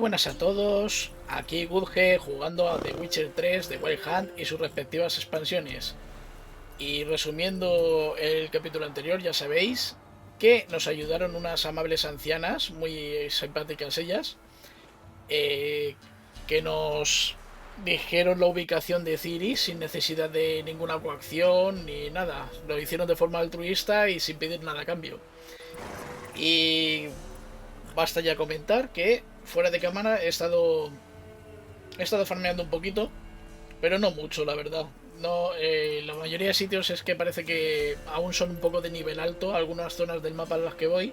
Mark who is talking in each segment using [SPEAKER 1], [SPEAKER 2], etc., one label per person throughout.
[SPEAKER 1] buenas a todos, aquí Gudge jugando a The Witcher 3 de Wild Hunt y sus respectivas expansiones. Y resumiendo el capítulo anterior, ya sabéis que nos ayudaron unas amables ancianas, muy simpáticas ellas, que nos dijeron la ubicación de Ciri sin necesidad de ninguna coacción ni nada. Lo hicieron de forma altruista y sin pedir nada a cambio. Y basta ya comentar que fuera de cámara he estado farmeando un poquito, pero no mucho, la verdad. No, la mayoría de sitios es que parece que aún son un poco de nivel alto algunas zonas del mapa en las que voy.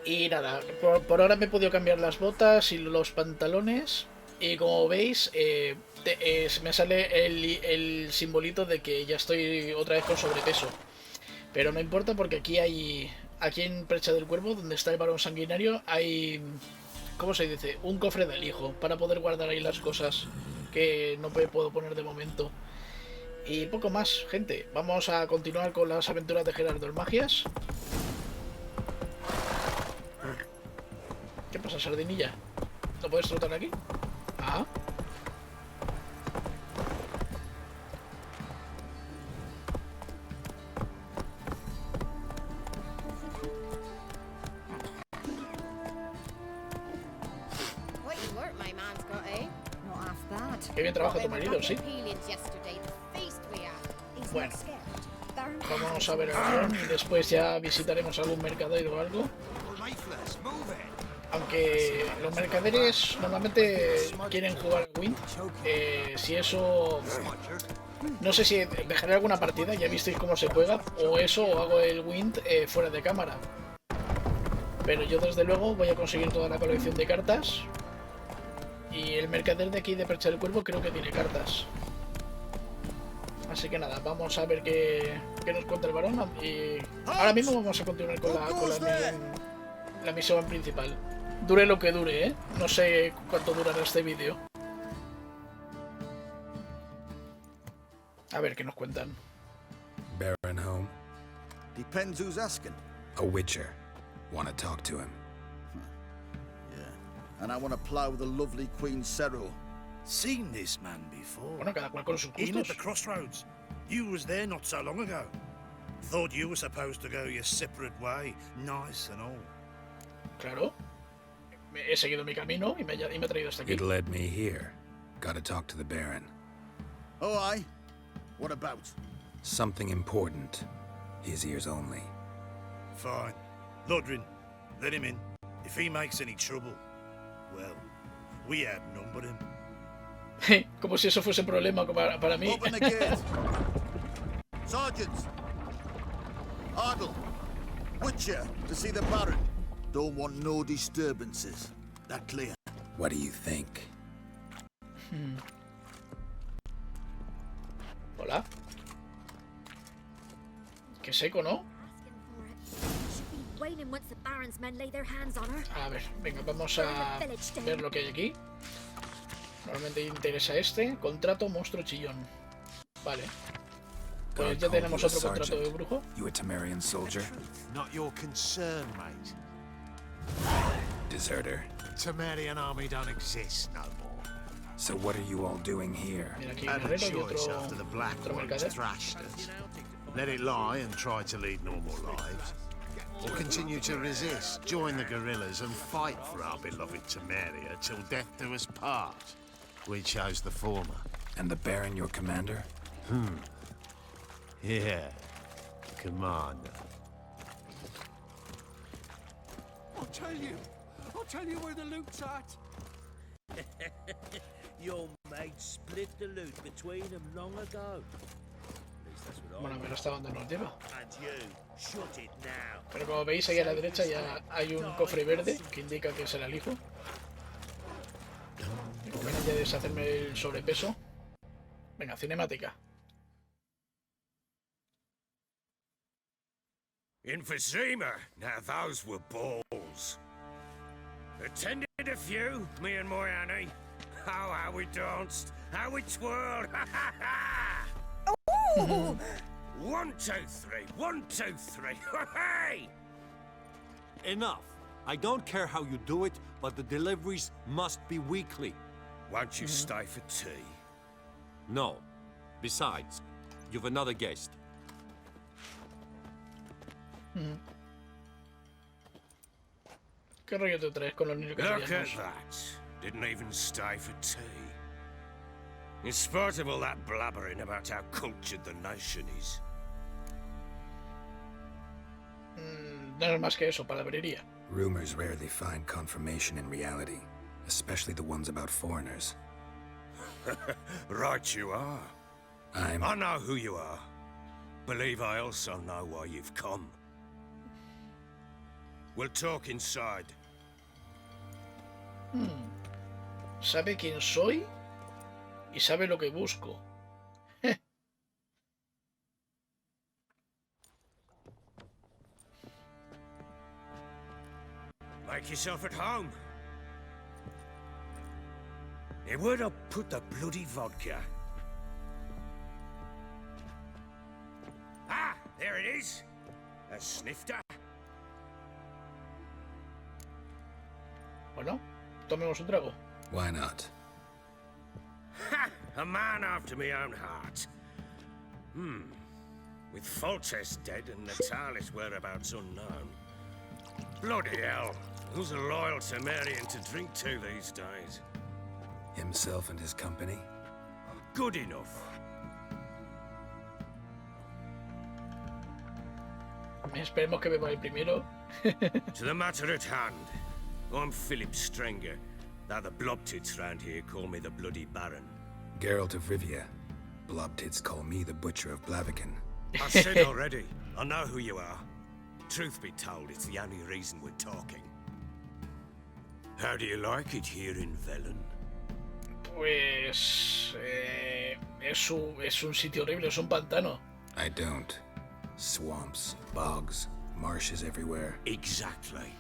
[SPEAKER 1] Y nada, por ahora me he podido cambiar las botas y los pantalones. Y como veis, me sale el simbolito de que ya estoy otra vez con sobrepeso. Pero no importa porque aquí en Brecha del Cuervo, donde está el varón sanguinario, hay, ¿cómo se dice? Un cofre del hijo para poder guardar ahí las cosas que no puedo poner de momento. Y poco más, gente. Vamos a continuar con las aventuras de Gerardo el Magias. ¿Qué pasa, sardinilla? ¿No puedes trotar aquí? Ah. Qué bien trabaja tu marido, sí. Bueno, vamos a ver el y después ya visitaremos algún mercader o algo. Aunque los mercaderes normalmente quieren jugar Wind. Si eso... No sé si dejaré alguna partida, ya visteis cómo se juega. O eso, o hago el Wind fuera de cámara. Pero yo desde luego voy a conseguir toda la colección de cartas. Y el mercader de aquí de Brecha del Cuervo creo que tiene cartas. Así que nada, vamos a ver qué nos cuenta el varón. Y ahora mismo vamos a continuar con la misión principal. Dure lo que dure, ¿eh? No sé cuánto durará este vídeo. A ver qué nos cuentan.
[SPEAKER 2] Baron home?
[SPEAKER 3] Depends who's asking.
[SPEAKER 2] A Witcher. Want to talk to him?
[SPEAKER 3] And I want to plow the lovely Queen Cero.
[SPEAKER 4] Seen this man before.
[SPEAKER 1] Bueno, cada cual con sus
[SPEAKER 4] In at
[SPEAKER 1] gustos.
[SPEAKER 4] the crossroads. You was there not so long ago. Thought you were supposed to go your separate way, nice and all.
[SPEAKER 1] Claro. He seguido mi camino y me ha traído hasta aquí.
[SPEAKER 2] It led me here. Gotta talk to the Baron.
[SPEAKER 3] Oh, aye? What about?
[SPEAKER 2] Something important. His ears only.
[SPEAKER 4] Fine. Lodrin, let him in. If he makes any trouble, well, we outnumber him.
[SPEAKER 1] Como si eso fuese un problema para mí.
[SPEAKER 3] Open the gate. Sergeants. Ardle. Witcher, to see the Baron. Don't want no disturbances. That clear?
[SPEAKER 2] What do you think?
[SPEAKER 1] Hola. Qué seco, ¿no? A ver, venga, vamos a ver lo que hay aquí. Normalmente interesa este. Contrato monstruo chillón. Vale. Pues ya tenemos otro contrato de brujo.
[SPEAKER 2] You a Temerian soldier?
[SPEAKER 5] Not your concern, mate.
[SPEAKER 2] Deserter.
[SPEAKER 5] Temerian army don't exist no more.
[SPEAKER 2] So what are you all doing here?
[SPEAKER 1] Mira, aquí
[SPEAKER 5] Had
[SPEAKER 1] un
[SPEAKER 5] a
[SPEAKER 1] guerrero y
[SPEAKER 5] choice after the black
[SPEAKER 1] otro
[SPEAKER 5] ones
[SPEAKER 1] mercader.
[SPEAKER 5] thrashed us. Let it lie and try to lead normal lives. Or continue to resist, join the guerrillas and fight for our beloved Temeria till death do us part. We chose the former.
[SPEAKER 2] And the Baron your commander?
[SPEAKER 5] Yeah, commander.
[SPEAKER 6] I'll tell you where the loot's at.
[SPEAKER 7] Your mate split the loot between them long ago. At least that's what I
[SPEAKER 1] Bueno, a ver hasta dónde nos lleva.
[SPEAKER 7] And you, shut it now.
[SPEAKER 1] Pero como veis ahí a la derecha ya hay un cofre verde que indica que es el alijo. Y con ganas de deshacerme el sobrepeso. Venga, cinemática.
[SPEAKER 8] Emphysema. Now those were balls. Attended a few, me and my Annie. Oh, how we danced, how we twirled.
[SPEAKER 9] Ooh.
[SPEAKER 8] 1, 2, 3. 1, 2, 3. Hey!
[SPEAKER 6] Enough. I don't care how you do it but the deliveries must be weekly.
[SPEAKER 8] Won't you stay for tea?
[SPEAKER 6] No. Besides, you've another guest.
[SPEAKER 1] ¿Qué rollo te traes con los niños
[SPEAKER 8] Look at
[SPEAKER 1] castellanos?
[SPEAKER 8] that. Didn't even stay for tea. In spite of all that blabbering about how cultured the nation is.
[SPEAKER 1] No es más que eso, palabrería.
[SPEAKER 2] Rumors rarely find confirmation in reality, especially the ones about foreigners.
[SPEAKER 8] Right you are.
[SPEAKER 2] I
[SPEAKER 8] know who you are. Believe I also know why you've come. We'll talk inside.
[SPEAKER 1] Sabe quién soy y sabe lo que busco.
[SPEAKER 8] Make yourself at home. Hey, where'd I put the bloody vodka? Ah, there it is. A snifter.
[SPEAKER 1] Bueno, tomemos un trago.
[SPEAKER 2] Why not?
[SPEAKER 8] Ha! A man after my own heart. With Foltes dead and Natalis' whereabouts unknown. Bloody hell. Who's a loyal Temerian to drink to these days?
[SPEAKER 2] Himself and his company?
[SPEAKER 8] Good enough.
[SPEAKER 1] Esperemos que beba el primero.
[SPEAKER 8] To the matter at hand. I'm Philip Strenger, though the blobtits round here call me the Bloody Baron.
[SPEAKER 2] Geralt of Rivia. Blobtits call me the Butcher of Blaviken.
[SPEAKER 8] I said already, I know who you are. Truth be told, it's the only reason we're talking. How do you like it here in Velen?
[SPEAKER 1] Pues... es un sitio horrible, es un pantano.
[SPEAKER 2] I don't. Swamps, bogs, marshes everywhere.
[SPEAKER 8] Exactly.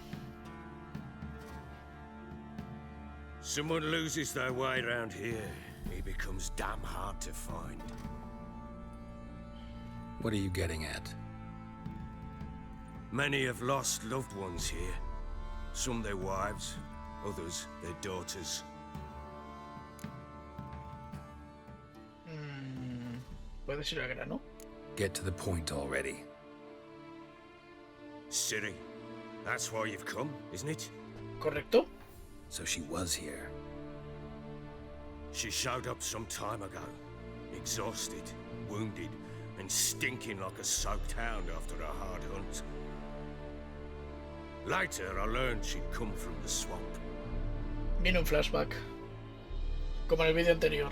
[SPEAKER 8] Someone loses their way around here, he becomes damn hard to find.
[SPEAKER 2] What are you getting at?
[SPEAKER 8] Many have lost loved ones here. Some their wives, others their daughters.
[SPEAKER 1] Puedes ir al grano.
[SPEAKER 2] Get to the point already.
[SPEAKER 8] Ciri, that's why you've come, isn't it?
[SPEAKER 1] ¿Correcto?
[SPEAKER 2] So she was here.
[SPEAKER 8] She showed up some time ago, exhausted, wounded, and stinking like a soaked hound after a hard hunt. Later, I learned she'd come from the swamp.
[SPEAKER 1] Viene un flashback. Como en el vídeo anterior.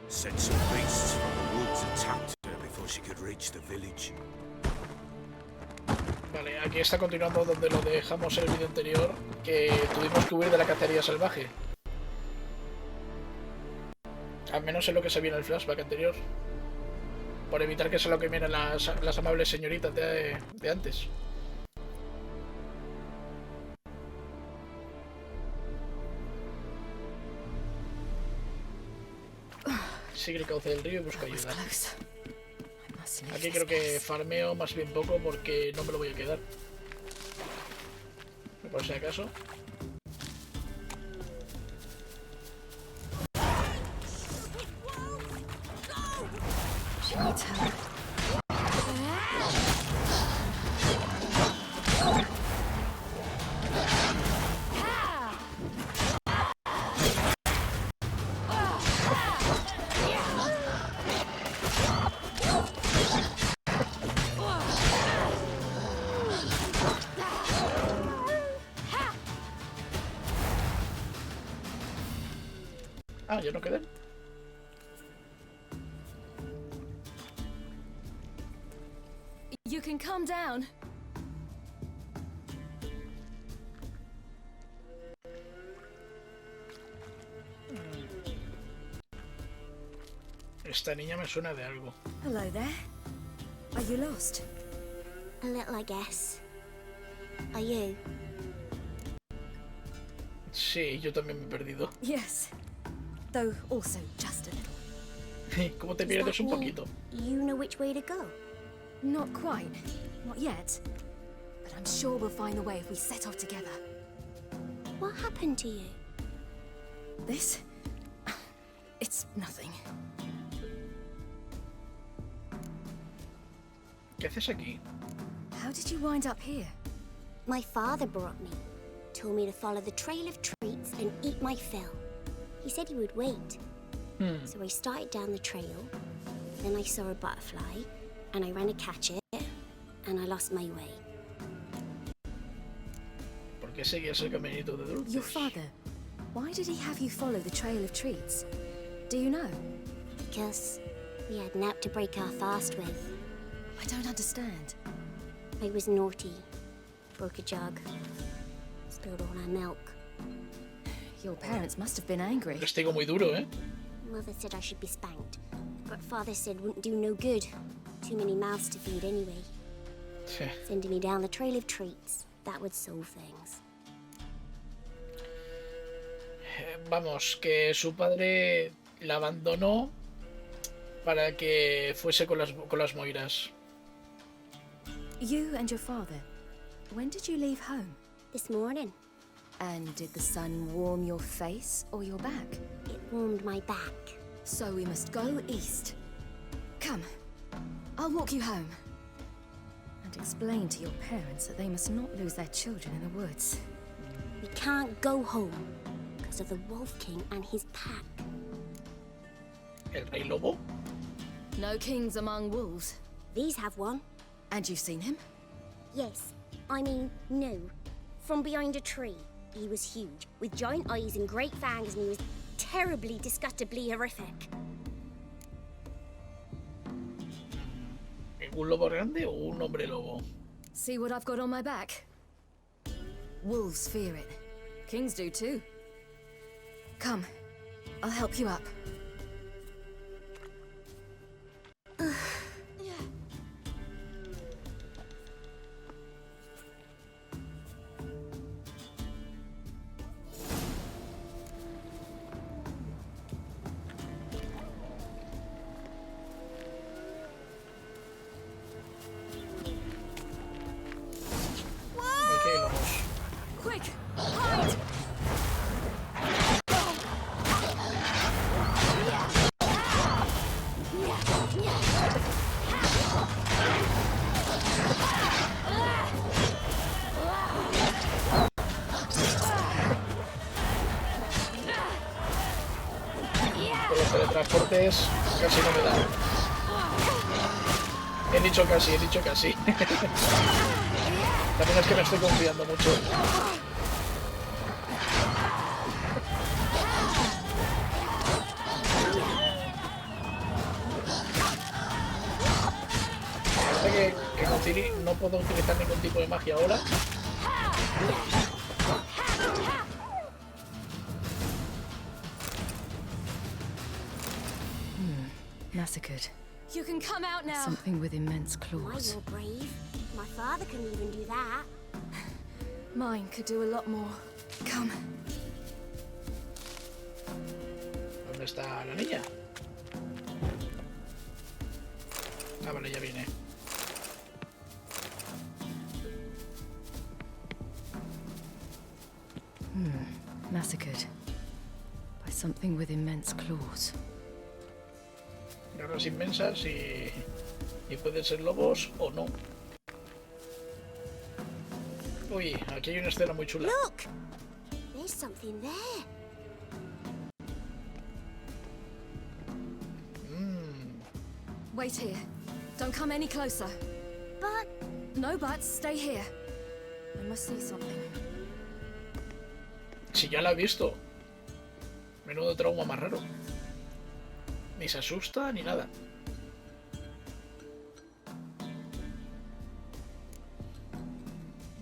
[SPEAKER 8] Said some beasts from the woods attacked her before she could reach the village.
[SPEAKER 1] Vale, aquí está continuando donde lo dejamos en el vídeo anterior, que tuvimos que huir de la cacería salvaje. Al menos es lo que se vio en el flashback anterior. Por evitar que sea lo que miren las amables señoritas de antes. Sigue el cauce del río y busca ayuda. Aquí creo que farmeo más bien poco porque no me lo voy a quedar. Por si acaso. Ah, ya no quedan.
[SPEAKER 9] You can calm down.
[SPEAKER 1] Esta niña me suena de algo.
[SPEAKER 9] Hello there. Are you lost?
[SPEAKER 10] A little, I guess. Are you?
[SPEAKER 1] Sí, yo también me he perdido.
[SPEAKER 9] Yes. Though also just a little.
[SPEAKER 1] ¿Cómo te
[SPEAKER 10] Does
[SPEAKER 1] pierdes
[SPEAKER 10] that
[SPEAKER 1] un
[SPEAKER 10] mean
[SPEAKER 1] poquito?
[SPEAKER 10] You know which way to go?
[SPEAKER 9] Not quite. Not yet. But I'm sure we'll find the way if we set off together.
[SPEAKER 10] What happened to you?
[SPEAKER 9] This? It's nothing.
[SPEAKER 1] ¿Qué haces aquí?
[SPEAKER 9] How did you wind up here?
[SPEAKER 10] My father brought me. Told me to follow the trail of treats and eat my fill. He said he would wait. So I started down the trail. Then I saw a butterfly, and I ran to catch it, and I lost my way.
[SPEAKER 1] ¿Por qué seguías el caminito de dulces?
[SPEAKER 9] Your father, why did he have you follow the trail of treats? Do you know?
[SPEAKER 10] Because we had naught to break our fast with.
[SPEAKER 9] I don't understand.
[SPEAKER 10] I was naughty. Broke a jug. Spilled all our milk.
[SPEAKER 9] Your parents must have been angry.
[SPEAKER 1] Castigo muy duro, ¿eh?
[SPEAKER 10] Mother said I should be spanked. But father said wouldn't do no good. Too many mouths to feed anyway.
[SPEAKER 1] Sí.
[SPEAKER 10] Sending me down the trail of treats. That would solve things.
[SPEAKER 1] Vamos, que su padre la abandonó para que fuese con las moiras.
[SPEAKER 9] You and your father, when did you leave home?
[SPEAKER 10] This morning,
[SPEAKER 9] And did the sun warm your face or your back?
[SPEAKER 10] it warmed my back.
[SPEAKER 9] So we must go east. Come, I'll walk you home. And explain to your parents that they must not lose their children in the woods.
[SPEAKER 10] We can't go home because of the Wolf King and his pack.
[SPEAKER 1] ¿El rey lobo?
[SPEAKER 9] No kings among wolves.
[SPEAKER 10] These have one.
[SPEAKER 9] And you've seen him?
[SPEAKER 10] Yes, I mean, no. From behind a tree. He was huge, with giant eyes and great fangs, and he was terribly, disgustingly horrific.
[SPEAKER 1] ¿Un lobo grande o un hombre lobo?
[SPEAKER 9] See what I've got on my back? Wolves fear it. Kings do too. Come, I'll help you up.
[SPEAKER 1] ¿De qué lobos?
[SPEAKER 9] Quick, hide!
[SPEAKER 1] Con los teletransportes casi no me da. He dicho casi, he dicho casi. También es que me estoy confiando mucho. Parece que con Ciri no puedo utilizar ningún tipo de magia ahora.
[SPEAKER 9] Massacred. You can come out now. Something with immense
[SPEAKER 10] Why,
[SPEAKER 9] claws.
[SPEAKER 10] you're brave. My father couldn't even do that.
[SPEAKER 9] Mine could do a lot more. Come.
[SPEAKER 1] ¿Dónde está la niña? Ah, vale, ya viene.
[SPEAKER 9] Massacred. By something with immense claws.
[SPEAKER 1] Garras inmensas y pueden ser lobos o no. Uy, aquí hay una escena muy chula.
[SPEAKER 10] Look! There's something there.
[SPEAKER 9] Wait here. Don't come any closer.
[SPEAKER 10] But
[SPEAKER 9] No buts. Stay here. I must see something.
[SPEAKER 1] Si ya la he visto. Menudo trauma más raro. Ni se asusta ni nada.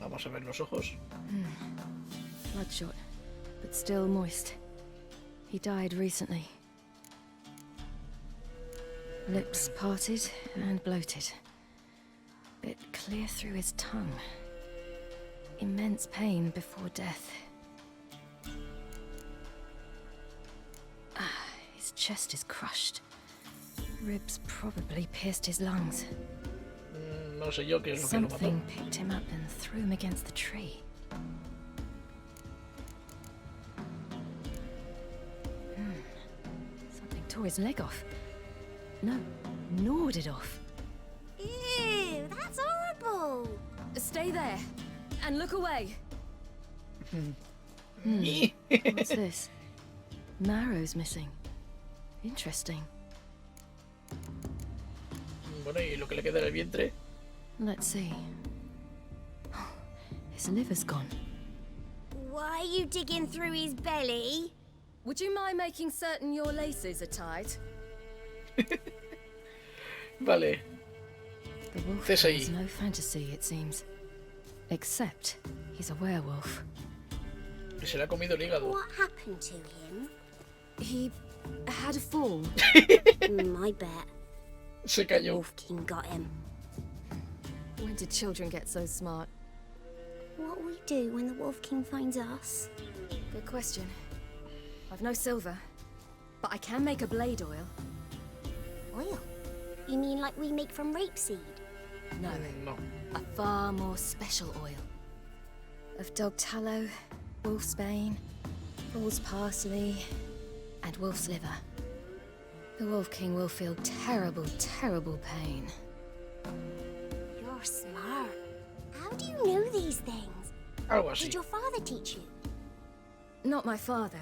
[SPEAKER 1] Vamos a ver los ojos.
[SPEAKER 9] Bloodshot, but still moist. He died recently. Lips parted and bloated. Bit clear through his tongue. Immense pain before death. His chest is crushed. Ribs probably pierced his lungs.
[SPEAKER 1] No sé yo qué es lo que lo mató.
[SPEAKER 9] Something picked him up and threw him against the tree. Something tore his leg off. No, gnawed it off.
[SPEAKER 10] Ew, that's horrible.
[SPEAKER 9] Stay there and look away. What's this? Marrow's missing. Interesting.
[SPEAKER 1] Bueno, y lo que le queda del vientre.
[SPEAKER 9] Let's see. His liver's gone.
[SPEAKER 10] Why are you digging through his belly?
[SPEAKER 9] Would you mind making certain your laces are tied?
[SPEAKER 1] Vale.
[SPEAKER 9] The wolf
[SPEAKER 1] CSI.
[SPEAKER 9] has no fantasy, it seems. Except he's a werewolf.
[SPEAKER 1] Y se le ha comido el hígado.
[SPEAKER 10] What happened to him?
[SPEAKER 9] He had a fall.
[SPEAKER 10] I bet.
[SPEAKER 1] Se cayó.
[SPEAKER 10] Wolf King got him.
[SPEAKER 9] When did children get so smart?
[SPEAKER 10] What'll we do when the Wolf King finds us?
[SPEAKER 9] Good question. I've no silver, but I can make a blade oil.
[SPEAKER 10] Oil? You mean like we make from rapeseed?
[SPEAKER 9] No,
[SPEAKER 1] No.
[SPEAKER 9] a far more special oil. Of dog tallow, wolf's bane, bull's parsley, and wolf's liver. The Wolf King will feel terrible, terrible pain.
[SPEAKER 10] You're smart. How do you know these things?
[SPEAKER 1] Algo así.
[SPEAKER 10] Did your father teach you?
[SPEAKER 9] Not my father,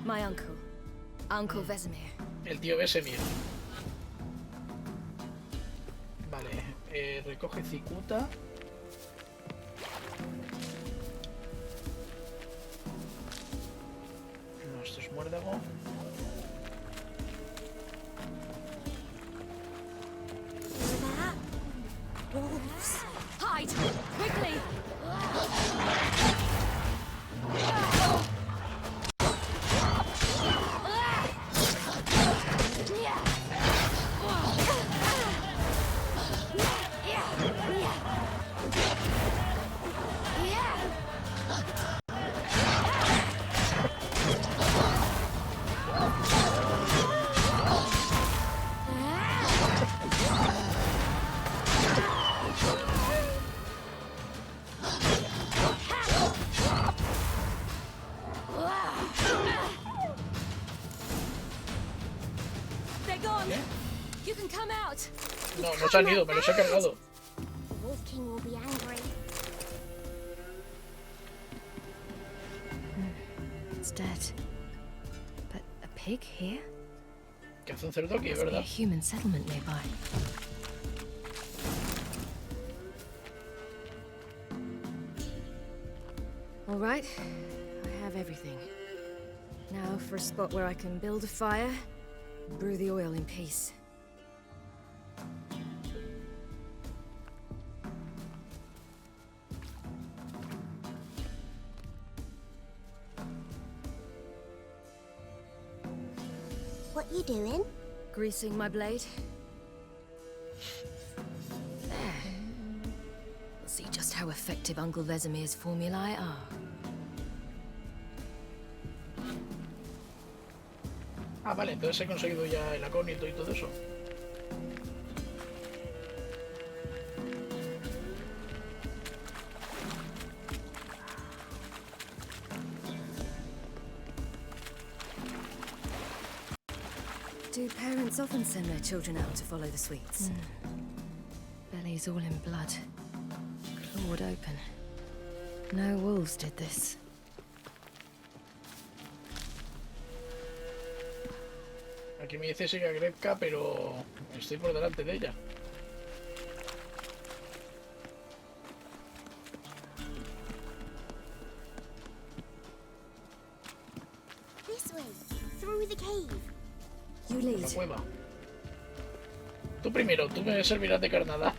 [SPEAKER 9] my uncle. Uncle Vesemir.
[SPEAKER 1] El tío Vesemir. Vale, recoge cicuta. No, esto es muérdago.
[SPEAKER 10] That? Wolves.
[SPEAKER 9] Hide! Quickly!
[SPEAKER 1] No, no se han ido, me los he cargado.
[SPEAKER 10] The Wolf King will be angry.
[SPEAKER 9] It's dead. But a pig here?
[SPEAKER 1] Que hace un cerdo aquí,
[SPEAKER 9] Must be a
[SPEAKER 1] ¿verdad?
[SPEAKER 9] human settlement nearby. All right, I have everything. Now for a spot where I can build a fire, brew the oil in peace.
[SPEAKER 10] What you doing?
[SPEAKER 9] Greasing my blade. There. We'll see just how effective Uncle Vesemir's formulae are.
[SPEAKER 1] Ah, vale, entonces he conseguido ya el acónito y todo eso.
[SPEAKER 9] Do parents often send their children out to follow the sweets? Bellies all in blood. Clawed open. No wolves did this.
[SPEAKER 1] Aquí me dice sigue a Gráfica, pero estoy por delante de ella.
[SPEAKER 10] This way, through the cave.
[SPEAKER 9] You
[SPEAKER 1] No
[SPEAKER 9] lead.
[SPEAKER 1] mueva. Tú primero, tú me servirás de carnada.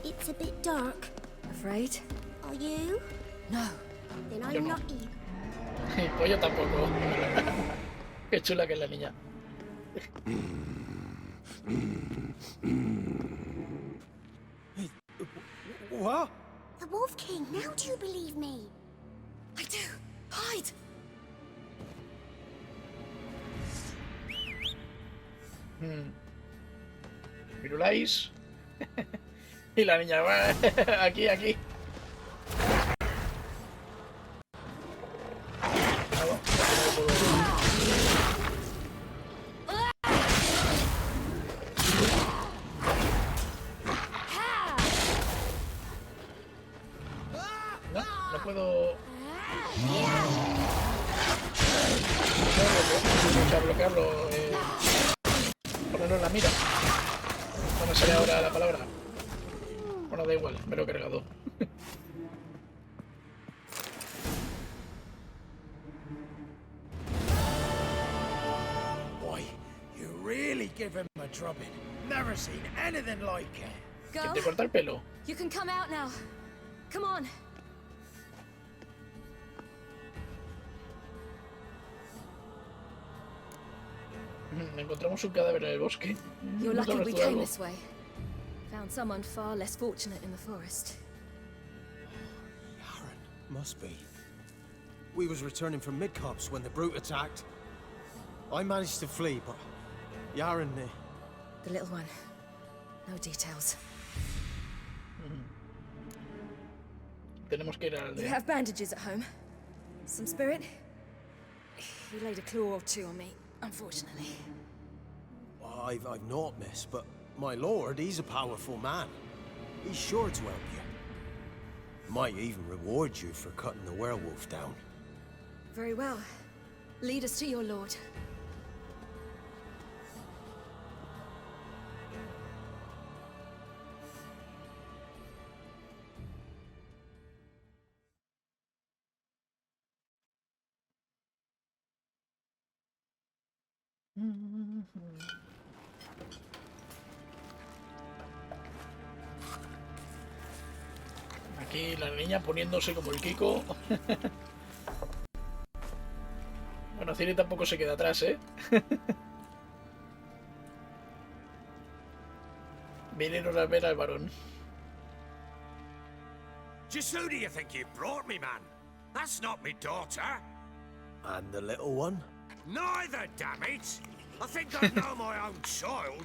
[SPEAKER 10] It's a bit dark.
[SPEAKER 9] Afraid?
[SPEAKER 10] Are you?
[SPEAKER 9] No.
[SPEAKER 10] Then
[SPEAKER 1] Yo
[SPEAKER 10] I'm
[SPEAKER 1] no.
[SPEAKER 10] not either.
[SPEAKER 1] Pues yo tampoco. Qué chula que es la niña.
[SPEAKER 6] What?
[SPEAKER 10] The Wolf King. Now do you believe me?
[SPEAKER 9] I do. Hide!
[SPEAKER 1] Viruláis. Y la niña va aquí, aquí. No puedo. Bloquearlo. Ponerlo en la mira. No me sale ahora la palabra. Bueno, da igual, me lo he cargado.
[SPEAKER 11] Boy, you really give him a drubbing. Never seen anything like it.
[SPEAKER 1] ¿Quién te corta el pelo?
[SPEAKER 9] You can come out now. Come on.
[SPEAKER 1] Encontramos un cadáver en el bosque.
[SPEAKER 9] You're lucky we came this way. Found someone far less fortunate in the forest.
[SPEAKER 11] Yaren, must be. We was returning from Midcops when the brute attacked. I managed to flee, but Yaren...
[SPEAKER 9] The little one. No details.
[SPEAKER 1] Tenemos que ir a la
[SPEAKER 9] You have bandages at home? Some spirit? He laid a claw or two on me, unfortunately.
[SPEAKER 11] I've not, miss, but my lord, he's a powerful man. He's sure to help you. Might even reward you for cutting the werewolf down.
[SPEAKER 9] Very well. Lead us to your lord.
[SPEAKER 1] Aquí la niña poniéndose como el Kiko. Bueno, Ciri tampoco se queda atrás, ¿eh? Vinieron a ver al varón.
[SPEAKER 8] Just who do you think you brought me, man? That's not me daughter.
[SPEAKER 11] And the little one?
[SPEAKER 8] Neither, damn it! I think I know my own child.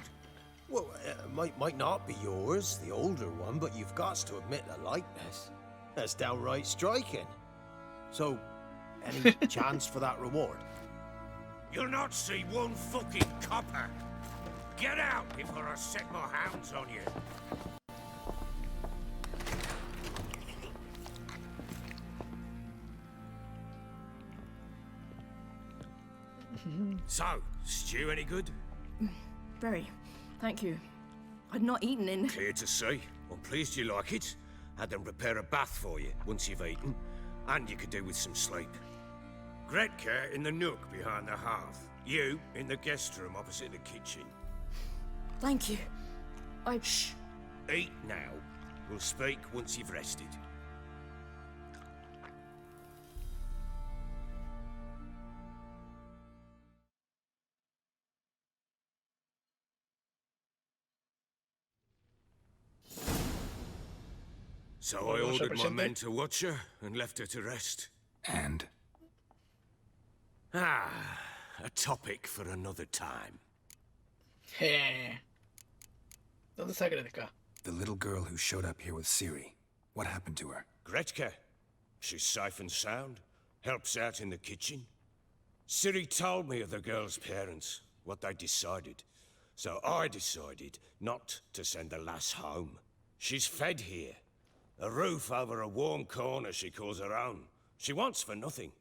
[SPEAKER 11] Well, it might not be yours, the older one, but you've got to admit the likeness. That's downright striking. So, any chance for that reward?
[SPEAKER 8] You'll not see one fucking copper. Get out before I set my hounds on you. So, stew any good?
[SPEAKER 12] Very. Thank you. I'd not eaten in...
[SPEAKER 8] Clear to see. I'm pleased you like it. Had them prepare a bath for you once you've eaten, and you could do with some sleep. Gretka in the nook behind the hearth. You in the guest room opposite the kitchen.
[SPEAKER 12] Thank you.
[SPEAKER 8] Shh. Eat now. We'll speak once you've rested. So I ordered my men to watch her and left her to rest.
[SPEAKER 2] And?
[SPEAKER 8] Ah, a topic for another time.
[SPEAKER 1] ¿Dónde está Gretka?
[SPEAKER 2] The little girl who showed up here with Ciri. What happened to her?
[SPEAKER 8] Gretka. She's safe and sound. Helps out in the kitchen. Ciri told me of the girl's parents, what they decided. So I decided not to send the lass home. She's fed here. A roof over a warm corner she calls her own. She wants for nothing.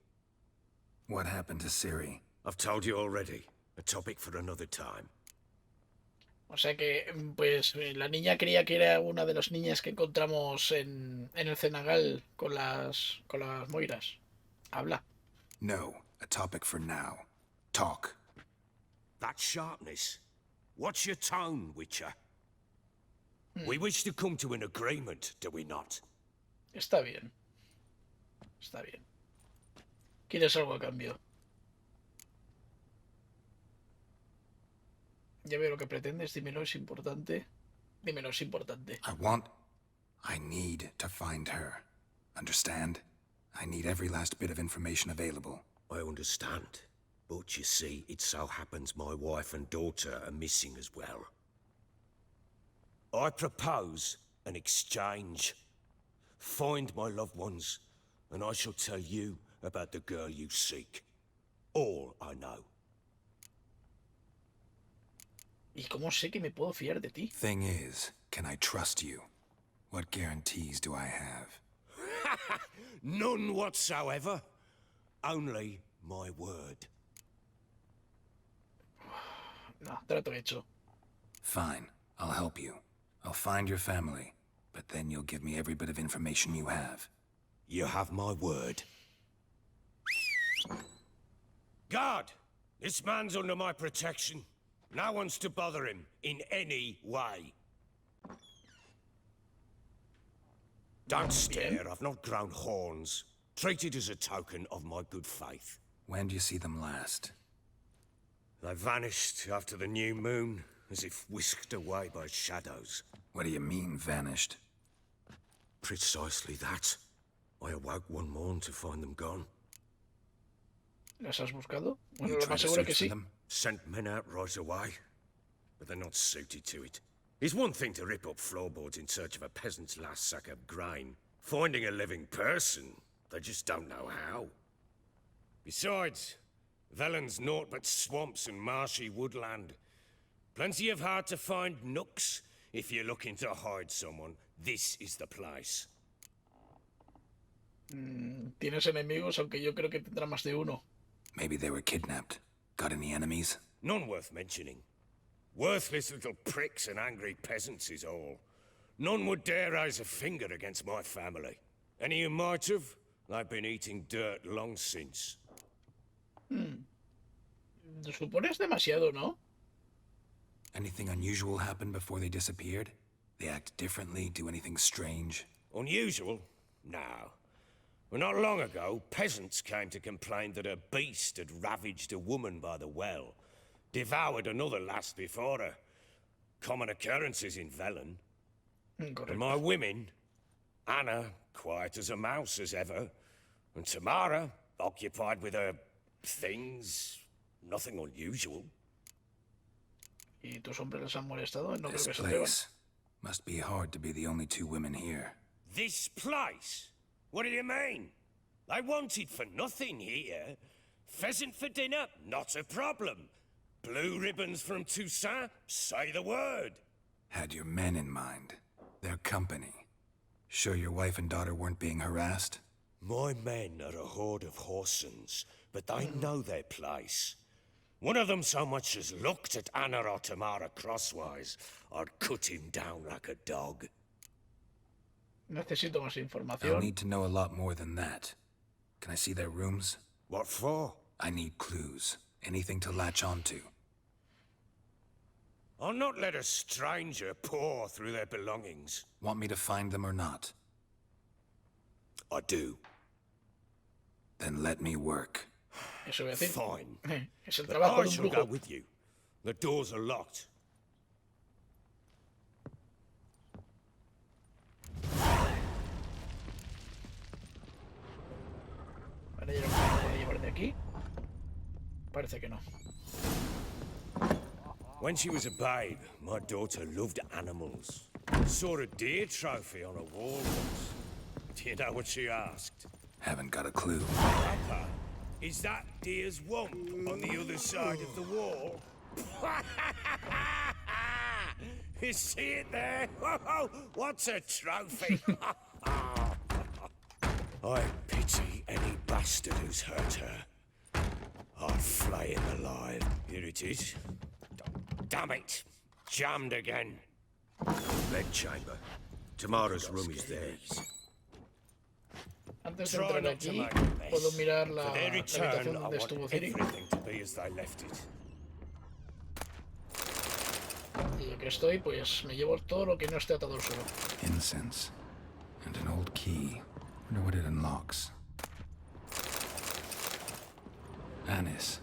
[SPEAKER 2] What happened to Ciri?
[SPEAKER 8] I've told you already. A topic for another time.
[SPEAKER 1] O sea que, pues, la niña creía que era una de las niñas que encontramos en el cenagal con las moiras. Habla.
[SPEAKER 2] No, a topic for now. Talk.
[SPEAKER 8] That sharpness. What's your tone, Witcher? We wish to come to an agreement, do we not?
[SPEAKER 1] Está bien. Está bien. ¿Quieres algo a cambio? Ya veo lo que pretendes. Dímelo, es importante. Dímelo, es importante.
[SPEAKER 2] I want I need to find her. Understand? I need every last bit of information available.
[SPEAKER 8] I understand. But you see, it so happens my wife and daughter are missing as well. I propose an exchange. Find my loved ones, and I shall tell you about the girl you seek. All I know.
[SPEAKER 1] ¿Y cómo sé que me puedo fiar de ti?
[SPEAKER 2] Thing is, can I trust you? What guarantees do I have?
[SPEAKER 8] None whatsoever. Only my word.
[SPEAKER 1] No, trato hecho.
[SPEAKER 2] Fine, I'll help you. I'll find your family, but then you'll give me every bit of information you have.
[SPEAKER 8] You have my word. Guard! This man's under my protection. No one's to bother him in any way. Don't stare, I've not grown horns. Treat it as a token of my good faith.
[SPEAKER 2] When do you see them last?
[SPEAKER 8] They vanished after the new moon, as if whisked away by shadows.
[SPEAKER 2] What do you mean, vanished?
[SPEAKER 8] Precisely that. I awoke one morn to find them gone.
[SPEAKER 1] ¿Las has buscado? Bueno, lo más seguro que sí.
[SPEAKER 8] Sent men out right away, but they're not suited to it. It's one thing to rip up floorboards in search of a peasant's last sack of grain. Finding a living person, they just don't know how. Besides, Velen's naught but swamps and marshy woodland. Plenty of hard-to-find nooks. If you're looking to hide someone, this is the place.
[SPEAKER 1] Tienes enemigos, aunque yo creo que tendrá más de uno.
[SPEAKER 2] Maybe they were kidnapped. Got any enemies?
[SPEAKER 8] None worth mentioning. Worthless little pricks and angry peasants is all. None would dare raise a finger against my family. Any who might have, they've been eating dirt long since.
[SPEAKER 1] Supones demasiado, ¿no?
[SPEAKER 2] Anything unusual happen before they disappeared? They act differently, do anything strange?
[SPEAKER 8] Unusual? No. Well, not long ago, peasants came to complain that a beast had ravaged a woman by the well. Devoured another lass before her. Common occurrences in Velen. And my women, Anna, quiet as a mouse as ever, and Tamara, occupied with her things, nothing unusual.
[SPEAKER 1] ¿Y tus hombres les han molestado? No creo
[SPEAKER 2] This
[SPEAKER 1] que se atrevan.
[SPEAKER 2] place must be hard to be the only two women here.
[SPEAKER 8] This place? What do you mean? They wanted for nothing here. Pheasant for dinner? Not a problem. Blue ribbons from Toussaint? Say the word.
[SPEAKER 2] Had your men in mind. Their company. Sure your wife and daughter weren't being harassed?
[SPEAKER 8] My men are a horde of whoresons, but they know their place. One of them so much as looked at Anna or Tamara crosswise, I'd cut him down like a dog.
[SPEAKER 1] Necesito más
[SPEAKER 2] I'll
[SPEAKER 1] información.
[SPEAKER 2] need to know a lot more than that. Can I see their rooms?
[SPEAKER 8] What for?
[SPEAKER 2] I need clues. Anything to latch onto.
[SPEAKER 8] I'll not let a stranger pore through their belongings.
[SPEAKER 2] Want me to find them or not?
[SPEAKER 8] I do.
[SPEAKER 2] Then let me work.
[SPEAKER 1] Eso voy a decir.
[SPEAKER 8] Fine.
[SPEAKER 1] Es el
[SPEAKER 8] But
[SPEAKER 1] trabajo
[SPEAKER 8] I
[SPEAKER 1] de un
[SPEAKER 8] shall go
[SPEAKER 1] brujo.
[SPEAKER 8] with you. The doors are locked.
[SPEAKER 1] Vale, ya lo puedo llevar de aquí. Parece que no.
[SPEAKER 8] When she was a babe, my daughter loved animals. Saw a deer trophy on a wall once. Do you know what she asked?
[SPEAKER 2] Haven't got a clue.
[SPEAKER 8] Papa, is that deer's wump on the other side of the wall? You see it there? Whoa, what's a trophy? I pity any bastard who's hurt her. I'd flay him alive. Here it is. Damn it! Jammed again. Bed chamber. Tamara's room is there.
[SPEAKER 1] Antes de entrar aquí, puedo mirar la habitación donde estuvo Ciri.
[SPEAKER 8] Everything to be as they left it.
[SPEAKER 1] Y aquí estoy, pues me llevo todo lo que no esté atado al suelo.
[SPEAKER 2] Incense. And an old key. Wonder what it unlocks. Anise.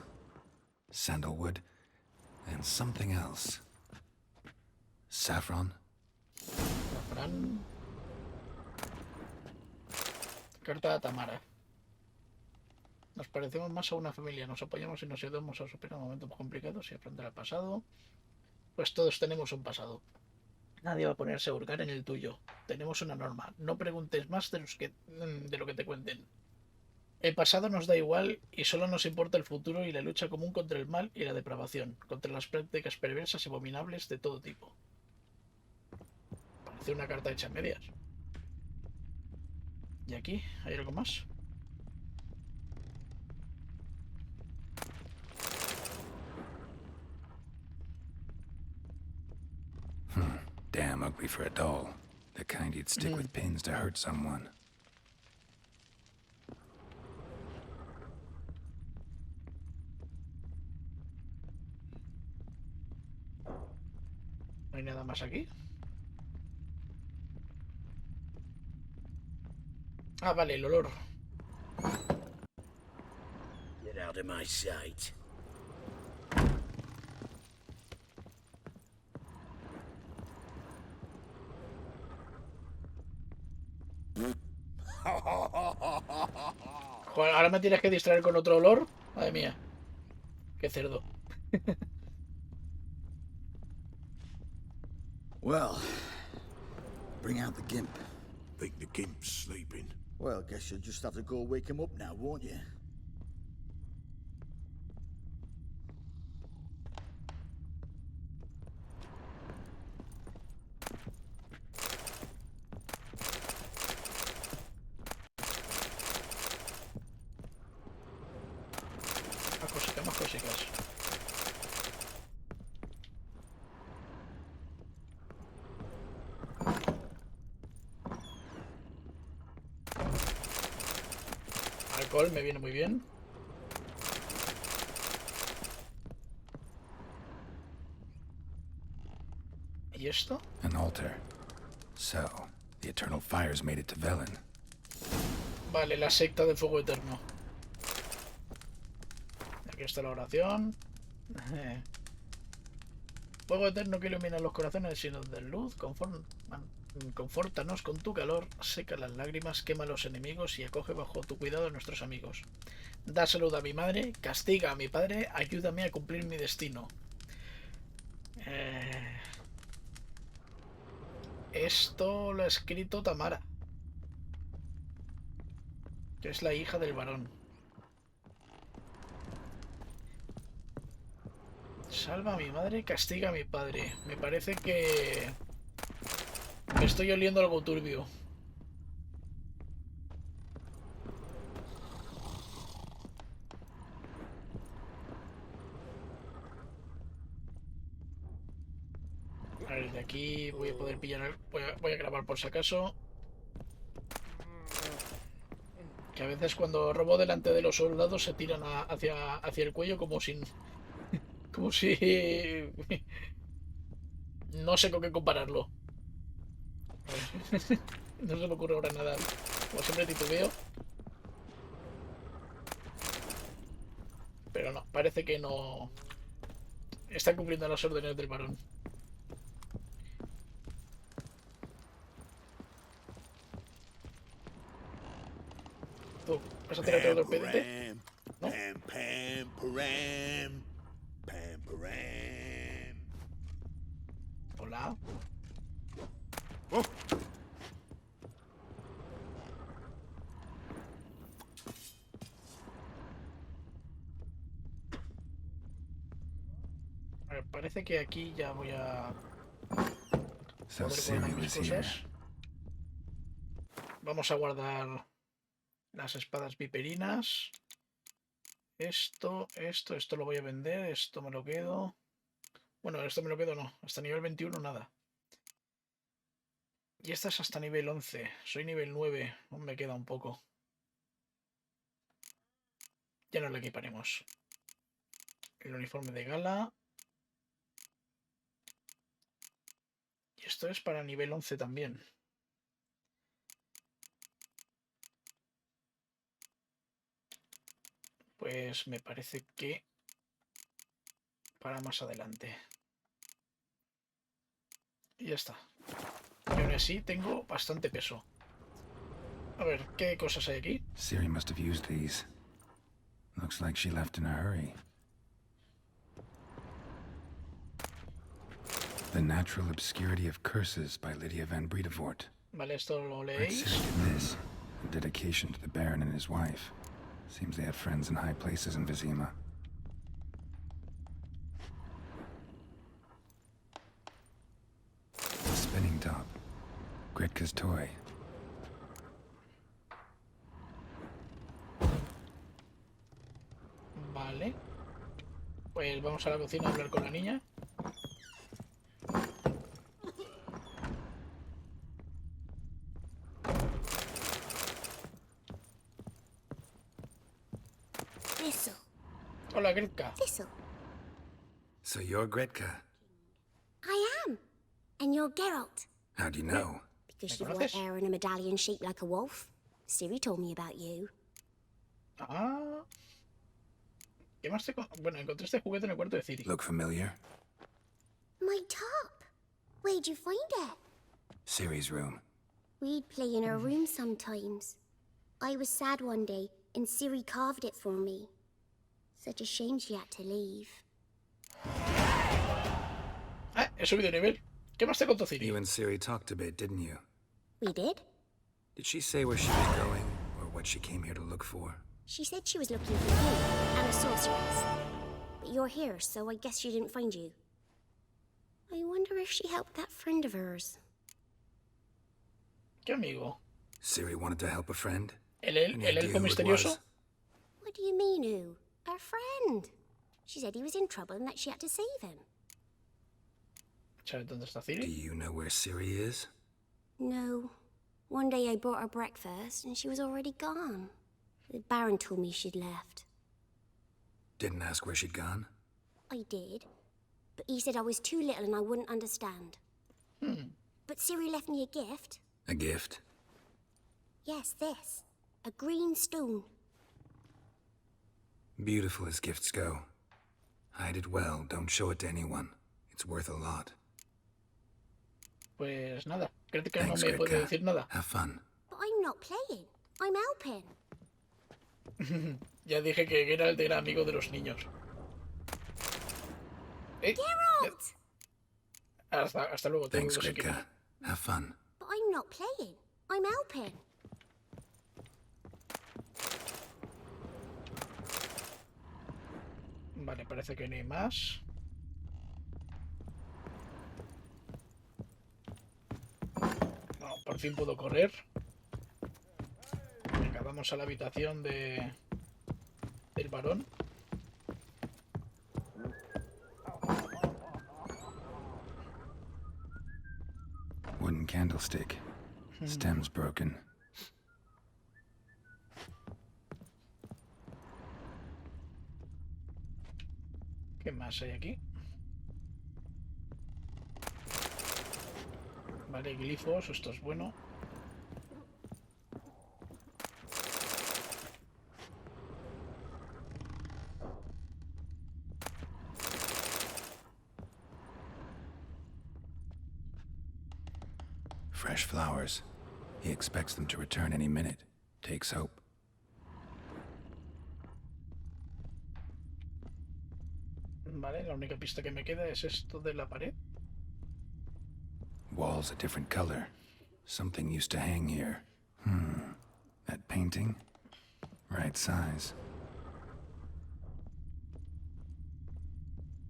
[SPEAKER 2] Sandalwood. And something else. Saffron?
[SPEAKER 1] Saffrán. Carta de Tamara. Nos parecemos más a una familia, nos apoyamos y nos ayudamos a superar momentos complicados y afrontar el pasado. Pues todos tenemos un pasado. Nadie va a ponerse a hurgar en el tuyo. Tenemos una norma. No preguntes más de lo que te cuenten. El pasado nos da igual y solo nos importa el futuro y la lucha común contra el mal y la depravación, contra las prácticas perversas y abominables de todo tipo. Parece una carta hecha en medias. ¿Y aquí? ¿Hay algo más?
[SPEAKER 2] Damn ugly for a doll. The kind you'd stick with pins to hurt someone.
[SPEAKER 1] ¿No hay nada más aquí? Ah, vale, el olor.
[SPEAKER 7] Get out of my sight.
[SPEAKER 1] Joder, ahora me tienes que distraer con otro olor. Madre mía. Qué cerdo.
[SPEAKER 3] Well, bring out the gimp.
[SPEAKER 4] Think the gimp's sleeping.
[SPEAKER 3] Well, guess you'll just have to go wake him up now, won't you?
[SPEAKER 1] Más cositas. Alcohol me viene muy bien. ¿Y esto?
[SPEAKER 2] An altar. So, the eternal fires made it to Velen.
[SPEAKER 1] Vale, la secta del fuego eterno. Aquí está la oración. Fuego eterno que ilumina los corazones llenos de luz, confórtanos con tu calor, seca las lágrimas, quema a los enemigos y acoge bajo tu cuidado a nuestros amigos. Da salud a mi madre, castiga a mi padre, ayúdame a cumplir mi destino. Esto lo ha escrito Tamara, que es la hija del varón. Salva a mi madre, castiga a mi padre. Me parece que me estoy oliendo algo turbio. A ver, de aquí voy a poder pillar... Voy a grabar por si acaso. Que a veces cuando robo delante de los soldados se tiran hacia el cuello como sin... Como si... No sé con qué compararlo. No se me ocurre ahora nada. Como siempre titubeo. Pero no, parece que no... Está cumpliendo las órdenes del varón. ¿Tú vas a tirarte otro pedete? ¿No? Hola.
[SPEAKER 4] Oh.
[SPEAKER 1] A ver, parece que aquí ya voy a
[SPEAKER 2] So
[SPEAKER 1] poder
[SPEAKER 2] Siri
[SPEAKER 1] guardar mis
[SPEAKER 2] was here.
[SPEAKER 1] cosas. Vamos a guardar las espadas viperinas. Esto lo voy a vender. Esto me lo quedo. Bueno, esto me lo quedo no. Hasta nivel 21 nada. Y esta es hasta nivel 11. Soy nivel 9. Aún me queda un poco. Ya nos lo equiparemos. El uniforme de gala. Y esto es para nivel 11 también. Pues me parece que para más adelante. Y ya está. Y aún así tengo bastante peso. A ver, ¿qué cosas hay aquí?
[SPEAKER 2] Ciri must have used these. Looks like she left in a hurry. The Natural Obscurity of Curses by Lydia van Bredevoort.
[SPEAKER 1] Vale, esto lo
[SPEAKER 2] Right,
[SPEAKER 1] leéis.
[SPEAKER 2] Ciri did this. A dedication to the Baron and his wife. Seems they had friends in high places in Vizima. A spinning top. Gritka's toy.
[SPEAKER 1] Vale. Pues vamos a la cocina a hablar con la niña.
[SPEAKER 10] Thistle.
[SPEAKER 1] Hola, Gritka.
[SPEAKER 10] Thistle.
[SPEAKER 2] So you're Gritka.
[SPEAKER 10] I am. And you're Geralt.
[SPEAKER 2] How do you know?
[SPEAKER 10] Because you've white hair and a medallion shaped like a wolf. Ciri told me about you.
[SPEAKER 1] Ah. ¿Qué más te... Bueno, encontré este juguete en el cuarto de Ciri.
[SPEAKER 2] Look familiar?
[SPEAKER 10] My top. Where'd you find it?
[SPEAKER 2] Ciri's room.
[SPEAKER 10] We'd play in her room sometimes. I was sad one day, and Ciri carved it for me. Such a shame she had to leave.
[SPEAKER 1] Ah, he subido de nivel. ¿Qué más te contó Ciri?
[SPEAKER 2] You and Ciri talked a bit, didn't you?
[SPEAKER 10] We did?
[SPEAKER 2] Did she say where she was going, or what she came here to look for?
[SPEAKER 10] She said she was looking for you, and a sorceress. But you're here, so I guess she didn't find you. I wonder if she helped that friend of hers.
[SPEAKER 1] ¿Qué amigo?
[SPEAKER 2] Ciri wanted to help a friend?
[SPEAKER 1] ¿El
[SPEAKER 2] Any idea
[SPEAKER 1] elfo
[SPEAKER 2] who it
[SPEAKER 1] misterioso?
[SPEAKER 2] was?
[SPEAKER 10] What do you mean, who? Her friend. She said he was in trouble and that she had to save him.
[SPEAKER 1] ¿Sabes dónde está
[SPEAKER 2] Do
[SPEAKER 1] Ciri?
[SPEAKER 2] you know where Ciri is?
[SPEAKER 10] No. One day I brought her breakfast and she was already gone. The Baron told me she'd left.
[SPEAKER 2] Didn't ask where she'd gone?
[SPEAKER 10] I did. But he said I was too little and I wouldn't understand. But Ciri left me a gift.
[SPEAKER 2] A gift?
[SPEAKER 10] Yes, this. A green stone.
[SPEAKER 2] Beautiful as gifts go. Hide it well, don't show it to anyone. It's worth a lot.
[SPEAKER 1] Pues nada, creo que
[SPEAKER 2] Thanks,
[SPEAKER 1] no me puede
[SPEAKER 2] Gritka.
[SPEAKER 1] decir nada.
[SPEAKER 2] Have fun.
[SPEAKER 10] But I'm not playing. I'm helping.
[SPEAKER 1] Ya dije que Geralt era amigo de los niños.
[SPEAKER 10] Geralt!
[SPEAKER 1] Hasta luego. tengo
[SPEAKER 2] Thanks,
[SPEAKER 1] que seguir.
[SPEAKER 2] Gritka. Have fun.
[SPEAKER 10] But I'm not playing. I'm helping.
[SPEAKER 1] Vale, parece que no hay más. No, por fin puedo correr. Venga, vamos a la habitación del varón.
[SPEAKER 2] Wooden candlestick. Stem's broken.
[SPEAKER 1] ¿Qué más hay aquí? Vale, glifos, esto es bueno.
[SPEAKER 2] Fresh flowers. He expects them to return any minute. Takes hope.
[SPEAKER 1] Vale, la única pista que me queda es esto de la pared.
[SPEAKER 2] Walls a different color. Something used to hang here. That painting? Right size.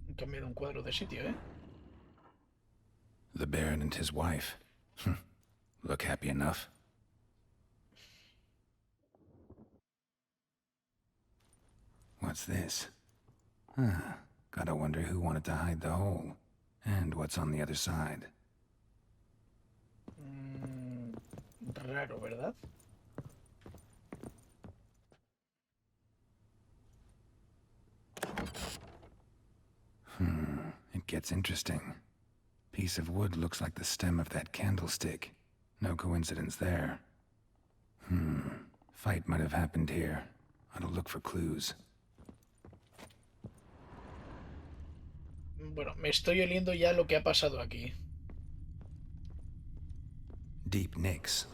[SPEAKER 1] Han cambiado un cuadro de sitio, ¿eh?
[SPEAKER 2] The Baron and his wife. Look happy enough. What's this? Gotta wonder who wanted to hide the hole. And what's on the other side.
[SPEAKER 1] Raro, ¿verdad?
[SPEAKER 2] It gets interesting. Piece of wood looks like the stem of that candlestick. No coincidence there. Fight might have happened here. Ought to look for clues.
[SPEAKER 1] Bueno, me estoy oliendo ya lo que ha pasado aquí.
[SPEAKER 2] Deep nicks.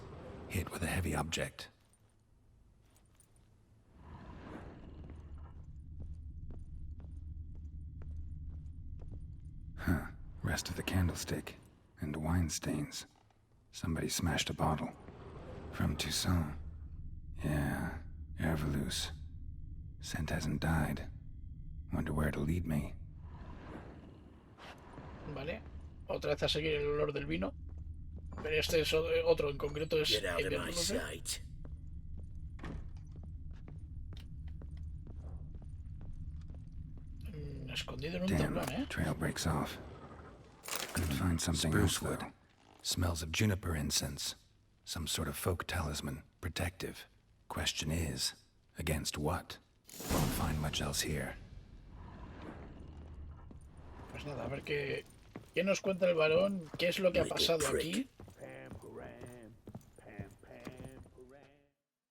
[SPEAKER 2] hit with a heavy object. Huh. Rest of the candlestick. And wine stains. Somebody smashed a bottle. From Toussaint. Yeah, Hervelus. Scent hasn't died. Wonder where it'll lead me.
[SPEAKER 1] Vale. Otra vez a seguir el olor del vino. Pero este es otro en concreto, es
[SPEAKER 7] Get out
[SPEAKER 1] el
[SPEAKER 7] of my
[SPEAKER 1] Hervelus.
[SPEAKER 7] sight.
[SPEAKER 1] Escondido en un
[SPEAKER 2] Damn,
[SPEAKER 1] tablón, ¿eh?
[SPEAKER 2] trail breaks off. Could find something else though. Smells of juniper incense. Some sort of folk talisman, protective. Question is, against what? Won't find much else here.
[SPEAKER 1] Pues nada, a ver qué nos cuenta el varón, qué es lo que ha pasado aquí.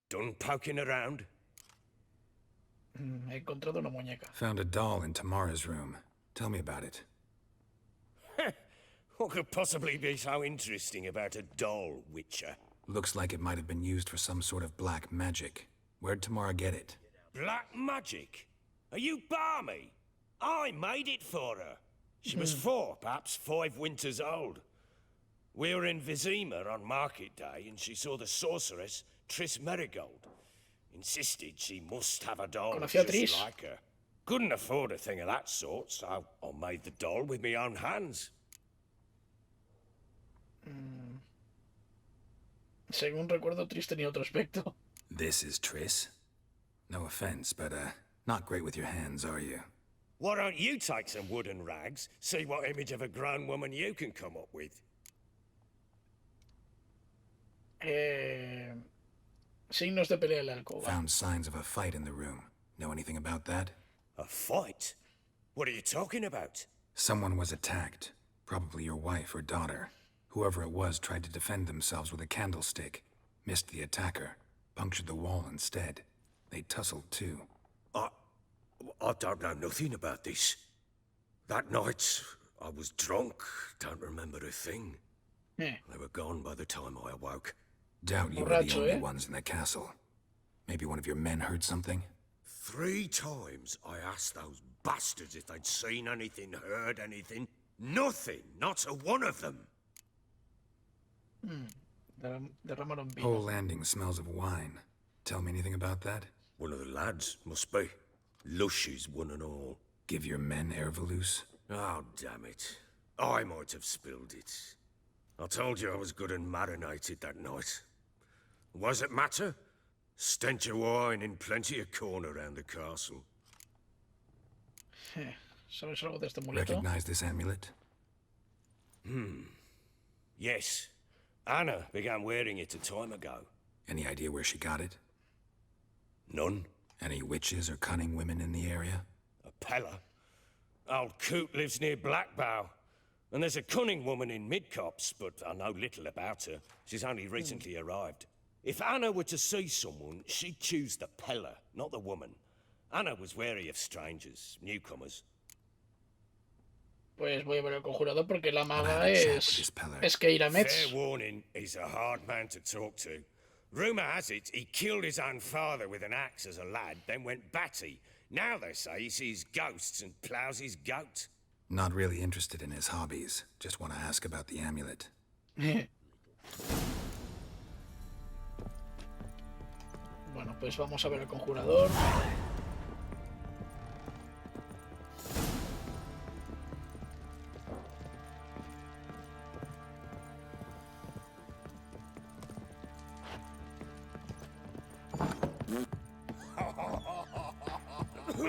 [SPEAKER 8] Done poking around?
[SPEAKER 1] He encontrado una muñeca.
[SPEAKER 2] Found a doll in Tamara's room. Tell me about it.
[SPEAKER 8] What could possibly be so interesting about a doll, Witcher?
[SPEAKER 2] Looks like it might have been used for some sort of black magic. Where'd Tamara get it?
[SPEAKER 8] Black magic? Are you balmy? I made it for her. She was 4, perhaps 5 winters old. We were in Vizima on market day, and she saw the sorceress, Triss Merigold. Insisted she must have a doll just like her. Couldn't afford a thing of that sort, so I made the doll with my own hands.
[SPEAKER 1] Según recuerdo, Triss tenía otro aspecto.
[SPEAKER 2] This is Triss? No offense, but not great with your hands, are you?
[SPEAKER 8] Why don't you take some wooden rags, see what image of a grown woman you can come up with?
[SPEAKER 1] Signos de pelea en la alcoba.
[SPEAKER 2] Found signs of a fight in the room. Know anything about that?
[SPEAKER 8] A fight? What are you talking about?
[SPEAKER 2] Someone was attacked. Probably your wife or daughter. Whoever it was tried to defend themselves with a candlestick. Missed the attacker. Punctured the wall instead. They tussled too.
[SPEAKER 8] I don't know nothing about this. That night, I was drunk. Don't remember a thing. They were gone by the time I awoke.
[SPEAKER 2] Doubt you were the only ones in the castle. Maybe one of your men heard something?
[SPEAKER 8] 3 times I asked those bastards if they'd seen anything, heard anything. Nothing. Not a one of them.
[SPEAKER 1] Derramaron vino.
[SPEAKER 2] Whole landing smells of wine. Tell me anything about that?
[SPEAKER 8] One of the lads, must be. Lushes, one and all.
[SPEAKER 2] Give your men Hervelus?
[SPEAKER 8] Oh, damn it. I might have spilled it. I told you I was good and marinated that night. What does it matter? Stench of wine in plenty of corn around the castle.
[SPEAKER 1] ¿Sabes algo de este amuleto?
[SPEAKER 2] Recognize this amulet?
[SPEAKER 8] Yes. Anna began wearing it a time ago.
[SPEAKER 2] Any idea where she got it?
[SPEAKER 8] None.
[SPEAKER 2] Any witches or cunning women in the area?
[SPEAKER 8] A Pella. Old Coot lives near Blackbow. And there's a cunning woman in Midcopse, but I know little about her. She's only recently arrived. If Anna were to see someone, she'd choose the Pella, not the woman. Anna was wary of strangers, newcomers.
[SPEAKER 1] Pues voy a ver el conjurador porque la maga es Keira Metz.
[SPEAKER 8] Fair warning, he's a hard man to talk to. Rumour has it he killed his own father with an axe as a lad, then went batty. Now they say he sees ghosts and ploughs his goat.
[SPEAKER 2] Not really interested in his hobbies. Just want to ask about the amulet.
[SPEAKER 1] Bueno, pues vamos a ver el conjurador.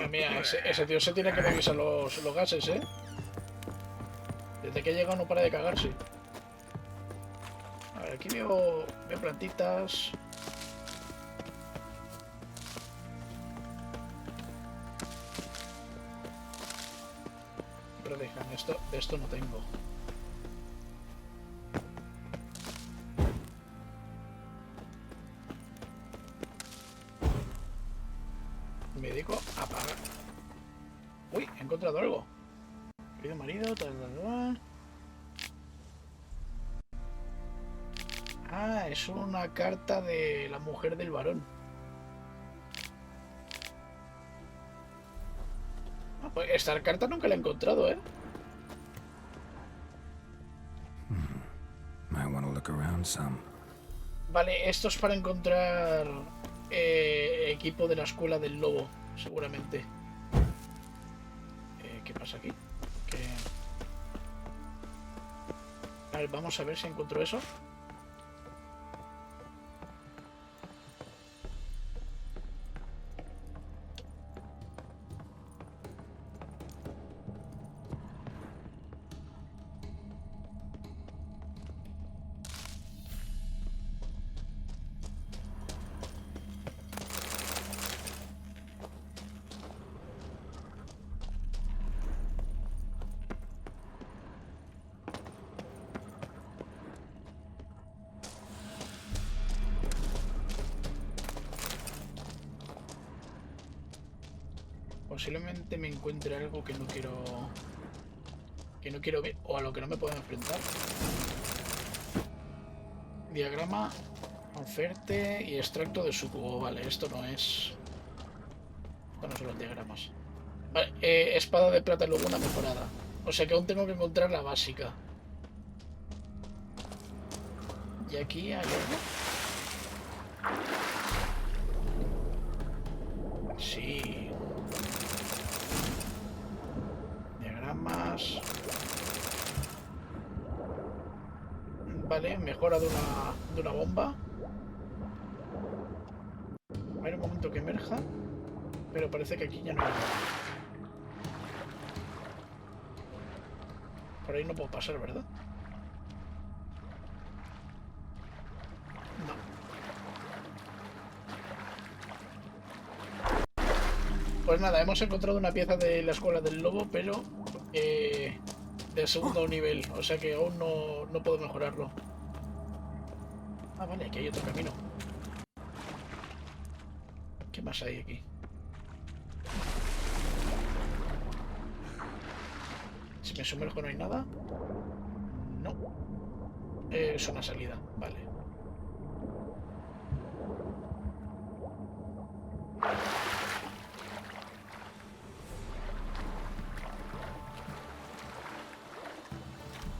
[SPEAKER 1] Mira, ese tío se tiene que revisar los gases, ¿eh? Desde que ha llegado no para de cagarse. A ver, aquí veo plantitas. Pero dejan, de esto no tengo. Me dedico a pagar. Uy, he encontrado algo. Querido marido, tal. Ah, es una carta de la mujer del varón. Ah, pues esta carta nunca la he encontrado, ¿eh?
[SPEAKER 2] Might want to look around some.
[SPEAKER 1] Vale, esto es para encontrar equipo de la escuela del lobo, seguramente. ¿Qué pasa aquí? A ver, vamos a ver si encuentro eso. Posiblemente me encuentre algo que no quiero ver o a lo que no me puedo enfrentar. Diagrama, oferte y extracto de sucubo. Vale, esto no es. Esto no son los diagramas. Vale, espada de plata y luego una mejorada. O sea que aún tengo que encontrar la básica. Y aquí hay algo. Sí. Diagramas. Vale, mejora de una bomba. A ver un momento que emerja. Pero parece que aquí ya no hay nada. Por ahí no puedo pasar, ¿verdad? No. Pues nada, hemos encontrado una pieza de la escuela del lobo, pero de segundo nivel, o sea que aún no puedo mejorarlo. Ah, vale, aquí hay otro camino. ¿Qué más hay aquí? Si me sumerjo no hay nada. No. Es una salida, vale.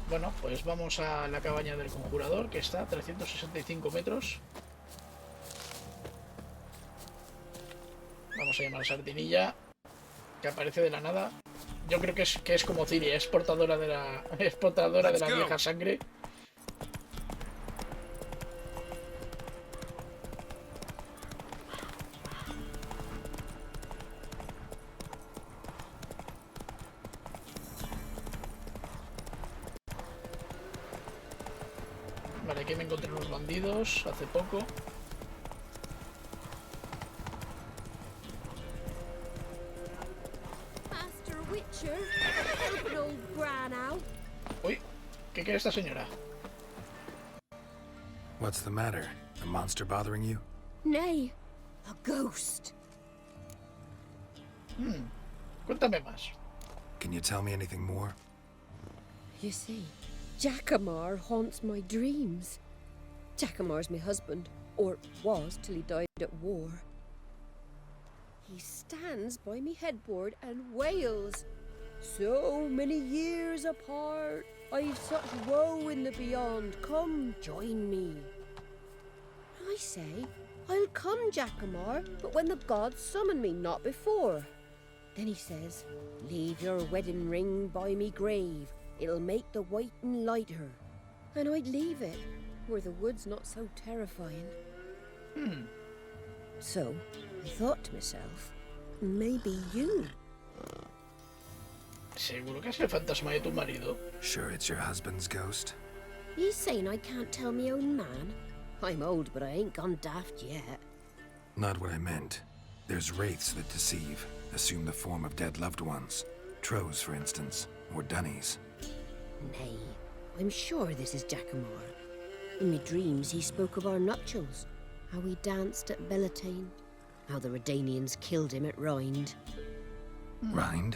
[SPEAKER 1] Bueno, pues vamos a la cabaña del conjurador, que está a 365 metros. Vamos a llamar a Sardinilla, que aparece de la nada. Yo creo que es como Ciri, es portadora de la vieja sangre. Vale, aquí me encontré unos bandidos hace poco. Uy, ¿qué quiere esta señora?
[SPEAKER 2] What's the matter? A monster bothering you?
[SPEAKER 10] Nay, a ghost.
[SPEAKER 1] Cuéntame más.
[SPEAKER 2] Can you tell me anything more?
[SPEAKER 13] You see, Jackamar haunts my dreams. Jackamar's my husband, or was till he died at war. He stands by me headboard and wails. So many years apart, I've such woe in the beyond. Come, join me. I say, I'll come, Jackamar, but when the gods summon me, not before. Then he says, leave your wedding ring by me grave. It'll make the waiting lighter. And I'd leave it, where the wood's not so terrifying. So, I thought to myself, maybe you.
[SPEAKER 1] ¿Seguro que es el fantasma de tu marido?
[SPEAKER 2] Sure it's your husband's ghost?
[SPEAKER 10] You saying I can't tell me own man? I'm old, but I ain't gone daft yet.
[SPEAKER 2] Not what I meant. There's wraiths that deceive, assume the form of dead loved ones. Trows, for instance, or dunnies.
[SPEAKER 10] Nay, I'm sure this is Jackamar. In my dreams he spoke of our nuptials, how we danced at Bellatane, how the Redanians killed him at Rind.
[SPEAKER 2] Rind?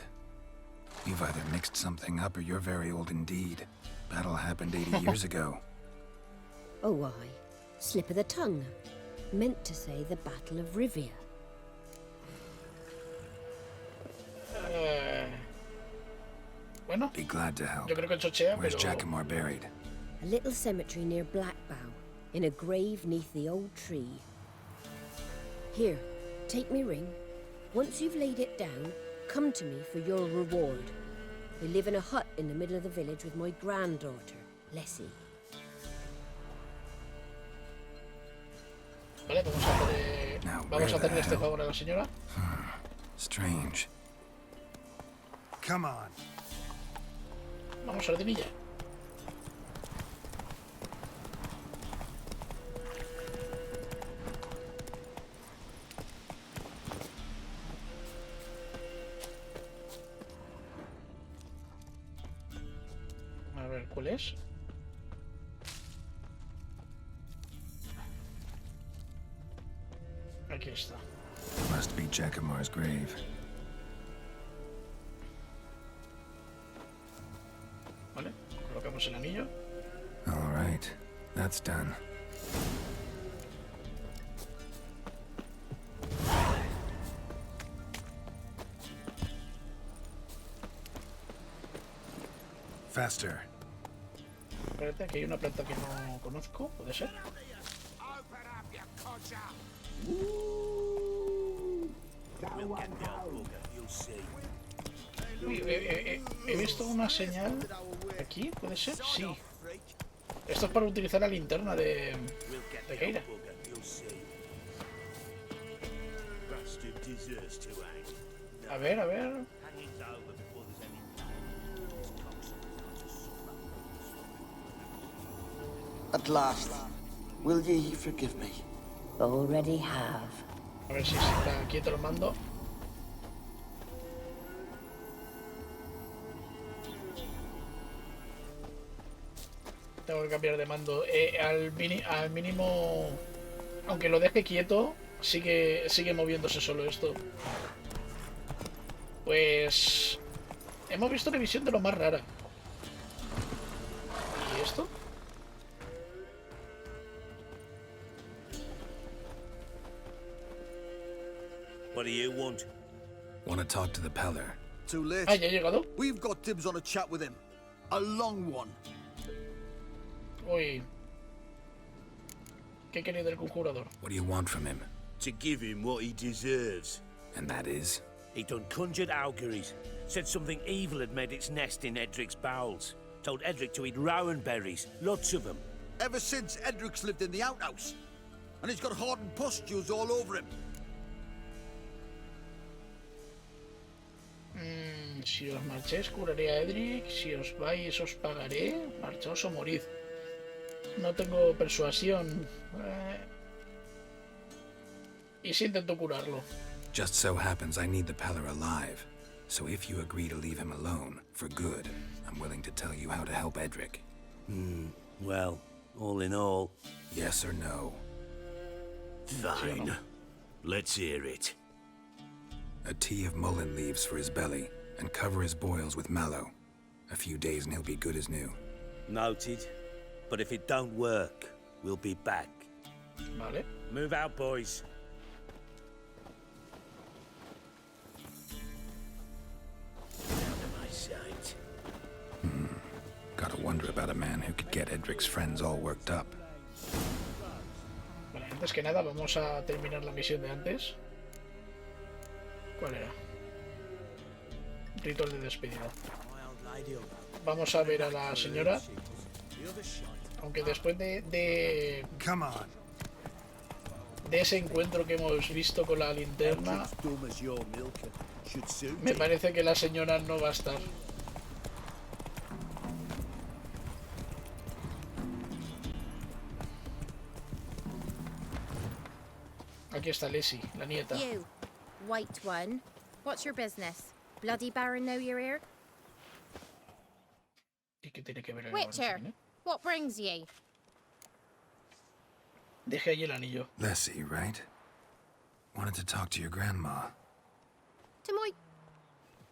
[SPEAKER 2] You've either mixed something up or you're very old indeed. Battle happened 80 years ago.
[SPEAKER 13] Oh, aye. Slip of the tongue. Meant to say the Battle of Rivia.
[SPEAKER 1] Bueno,
[SPEAKER 2] Be glad to help.
[SPEAKER 1] yo creo que chochea,
[SPEAKER 2] Where's
[SPEAKER 1] pero...
[SPEAKER 2] Jackamar buried?
[SPEAKER 13] A little cemetery near Blackbow, in a grave neath the old tree. Here, take me ring. Once you've laid it down, come to me for your reward. We live in a hut in the middle of the village with my granddaughter, Leslie.
[SPEAKER 1] Vale, vamos a hacerle este favor a la señora.
[SPEAKER 2] Strange.
[SPEAKER 4] Come on.
[SPEAKER 1] Vamos, sardinilla. A ver, ¿cuál es? Aquí está.
[SPEAKER 2] Must be Jackamar's grave.
[SPEAKER 1] Vale, colocamos el anillo.
[SPEAKER 2] All right, that's done.
[SPEAKER 4] Faster.
[SPEAKER 1] Espérate, aquí hay una planta que no conozco, ¿puede ser? Uy, he visto una señal aquí, ¿puede ser? Sí. Esto es para utilizar la linterna de Keira. A ver, a ver.
[SPEAKER 14] At last, will ye forgive me?
[SPEAKER 13] Already have.
[SPEAKER 1] A ver si está quieto el mando. Tengo que cambiar de mando. Al mínimo, aunque lo deje quieto, sigue moviéndose solo esto. Pues hemos visto una visión de lo más rara. ¿Y esto?
[SPEAKER 7] What do you want?
[SPEAKER 2] Want to talk to the Peller?
[SPEAKER 3] Too late.
[SPEAKER 1] Ah, ¿ya ha llegado?
[SPEAKER 3] We've got dibs on a chat with him. A long one.
[SPEAKER 1] Uy. ¿Qué quiere del conjurador?
[SPEAKER 2] What do you want from him?
[SPEAKER 7] To give him what he deserves.
[SPEAKER 2] And that is?
[SPEAKER 7] He done conjured auguries. Said something evil had made its nest in Edric's bowels. Told Edric to eat rowan berries. Lots of them.
[SPEAKER 3] Ever since Edric's lived in the outhouse. And he's got hardened pustules all over him.
[SPEAKER 1] Si os marchéis curaré a Edric, si os vais os pagaré, marchaos o morid. No tengo persuasión. ¿Y si intento curarlo?
[SPEAKER 2] Just so happens I need the Peller alive. So if you agree to leave him alone, for good, I'm willing to tell you how to help Edric.
[SPEAKER 7] Well, all in all...
[SPEAKER 2] Yes or no?
[SPEAKER 7] Fine. Let's hear it.
[SPEAKER 2] A tea of mullein leaves for his belly, and cover his boils with mallow. A few days and he'll be good as new.
[SPEAKER 7] Noted. But if it don't work, we'll be back.
[SPEAKER 1] Vale.
[SPEAKER 7] Move out, boys. Out of my sight.
[SPEAKER 2] Gotta wonder about a man who could get Edric's friends all worked up.
[SPEAKER 1] Vale, antes que nada vamos a terminar la misión de antes. ¿Cuál era? Ritual de despedida. Vamos a ver a la señora. Aunque después de ese encuentro que hemos visto con la linterna, me parece que la señora no va a estar. Aquí está Leslie, la nieta.
[SPEAKER 15] You, white one. What's your business? Bloody Baron know you're here?
[SPEAKER 1] ¿Y qué tiene que ver el
[SPEAKER 15] Witcher, what brings ye?
[SPEAKER 1] Deje ahí el anillo.
[SPEAKER 2] Leslie, right? Wanted to talk to your grandma.
[SPEAKER 15] To my...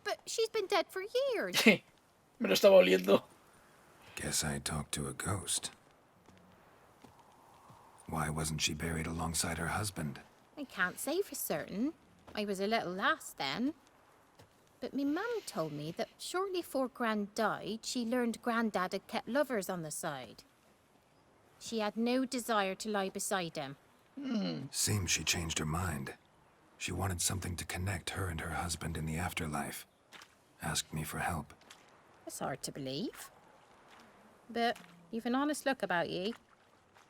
[SPEAKER 15] But she's been dead for years.
[SPEAKER 1] Me lo estaba oliendo.
[SPEAKER 2] Guess I talked to a ghost. Why wasn't she buried alongside her husband?
[SPEAKER 15] I can't say for certain. I was a little lass then. But me mum told me that shortly before Gran died, she learned Grandad had kept lovers on the side. She had no desire to lie beside him.
[SPEAKER 2] Seems she changed her mind. She wanted something to connect her and her husband in the afterlife. Asked me for help.
[SPEAKER 15] It's hard to believe. But you've an honest look about ye.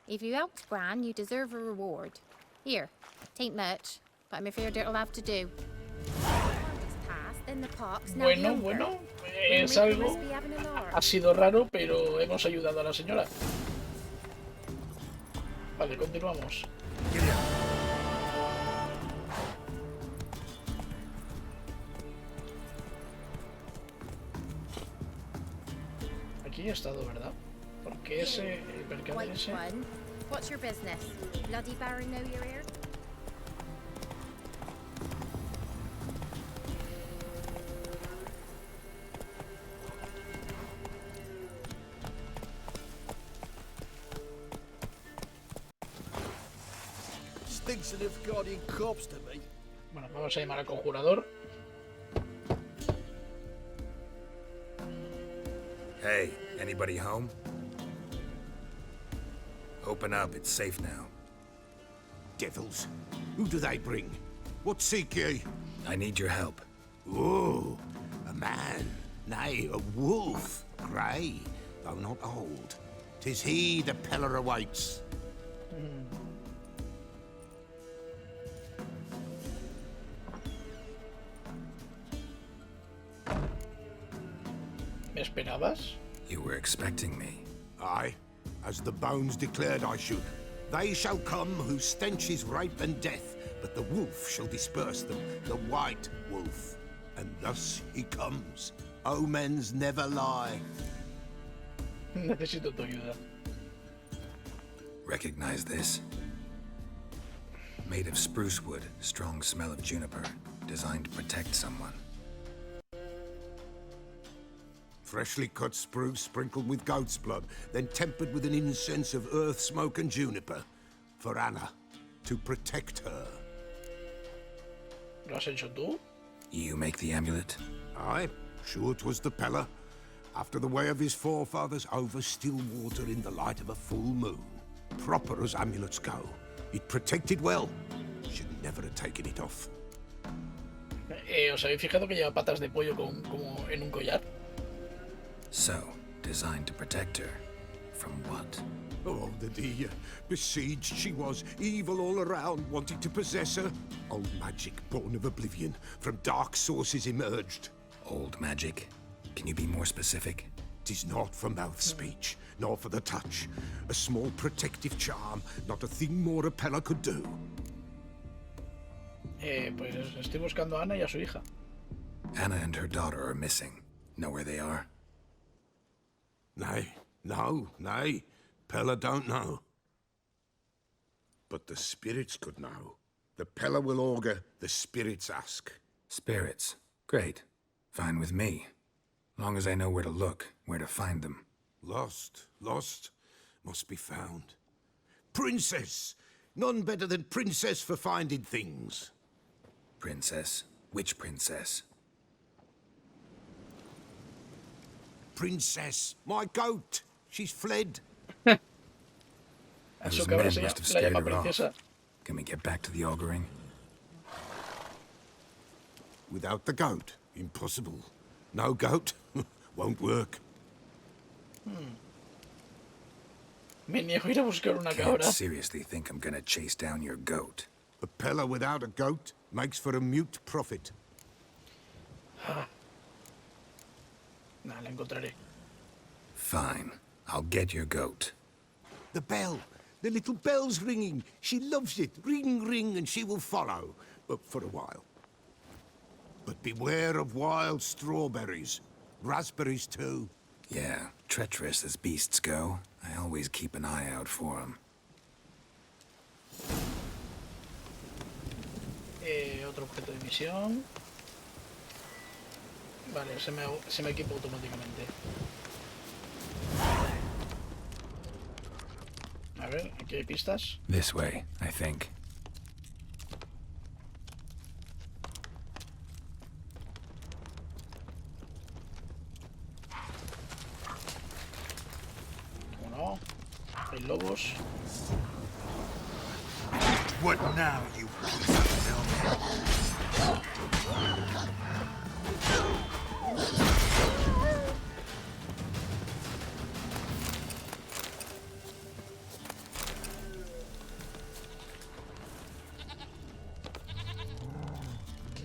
[SPEAKER 15] If you helped Gran, you deserve a reward. Here, tain't much, but I'm afraid it'll have to do.
[SPEAKER 1] Bueno, es algo... Ha sido raro, pero hemos ayudado a la señora. Vale, continuamos. Aquí he estado, ¿verdad? Porque ese... el mercader ese...
[SPEAKER 15] What's your business? Bloody Baron know you're here?
[SPEAKER 3] Stinks of Guardian corpse to me.
[SPEAKER 1] Bueno, vamos a llamar al conjurador.
[SPEAKER 2] Hey, anybody home? Open up, it's safe now.
[SPEAKER 5] Devils. Who do they bring? What seek ye?
[SPEAKER 2] I need your help.
[SPEAKER 5] Oh, a man. Nay, a wolf. Grey, though not old. 'Tis he the Peller awaits.
[SPEAKER 1] ¿Me esperabas?
[SPEAKER 2] You were expecting me.
[SPEAKER 5] Aye, as the bones declared I should. They shall come whose stench is rape and death, but the wolf shall disperse them, the white wolf. And thus he comes. Omens never lie.
[SPEAKER 1] Necesito tu ayuda.
[SPEAKER 2] Recognize this? Made of spruce wood, strong smell of juniper, designed to protect someone.
[SPEAKER 5] Freshly cut spruce sprinkled with goat's blood, then tempered with an incense of earth, smoke and juniper. For Anna, to protect her.
[SPEAKER 1] ¿Lo has hecho tú?
[SPEAKER 2] You make the amulet?
[SPEAKER 5] Aye, sure 'twas the Peller. After the way of his forefathers, over still water in the light of a full moon. Proper as amulets go. It protected well. Should never have taken it off.
[SPEAKER 1] ¿Os habéis fijado que lleva patas de pollo como en un collar?
[SPEAKER 2] So, designed to protect her. From what?
[SPEAKER 5] Oh, the besieged she was, evil all around, wanting to possess her. Old magic born of oblivion, from dark sources emerged.
[SPEAKER 2] Old magic? Can you be more specific?
[SPEAKER 5] 'Tis not for mouth speech, nor for the touch. A small protective charm, not a thing more a Peller could do.
[SPEAKER 1] Pues estoy buscando a Ana y a su hija.
[SPEAKER 2] Anna and her daughter are missing. Know where they are?
[SPEAKER 5] Nay, nay. Peller don't know. But the spirits could know. The Peller will augur, the spirits ask.
[SPEAKER 2] Spirits? Great. Fine with me. Long as I know where to look, where to find them.
[SPEAKER 5] Lost. Must be found. Princess! None better than Princess for finding things.
[SPEAKER 2] Princess? Which princess?
[SPEAKER 5] Princess, my goat. She's fled.
[SPEAKER 2] Those men must have scared her off. Can we get back to the auguring?
[SPEAKER 5] Without the goat, impossible. No goat, won't work.
[SPEAKER 1] Me niego a ir a buscar una
[SPEAKER 2] Can't
[SPEAKER 1] cabra.
[SPEAKER 2] seriously think I'm gonna chase down your goat.
[SPEAKER 5] A Peller without a goat makes for a mute prophet.
[SPEAKER 1] Nah, la encontraré.
[SPEAKER 2] Fine. I'll get your goat.
[SPEAKER 5] The bell. The little bell's ringing. She loves it. Ring, ring, and she will follow. For a while. But beware of wild strawberries. Raspberries, too.
[SPEAKER 2] Yeah, treacherous as beasts go. I always keep an eye out for them.
[SPEAKER 1] Otro objeto de misión. Vale, se me equipa automáticamente. A A ver, aquí hay pistas.
[SPEAKER 2] This way, I think.
[SPEAKER 1] No, hay lobos.
[SPEAKER 4] What now, you piece of filth?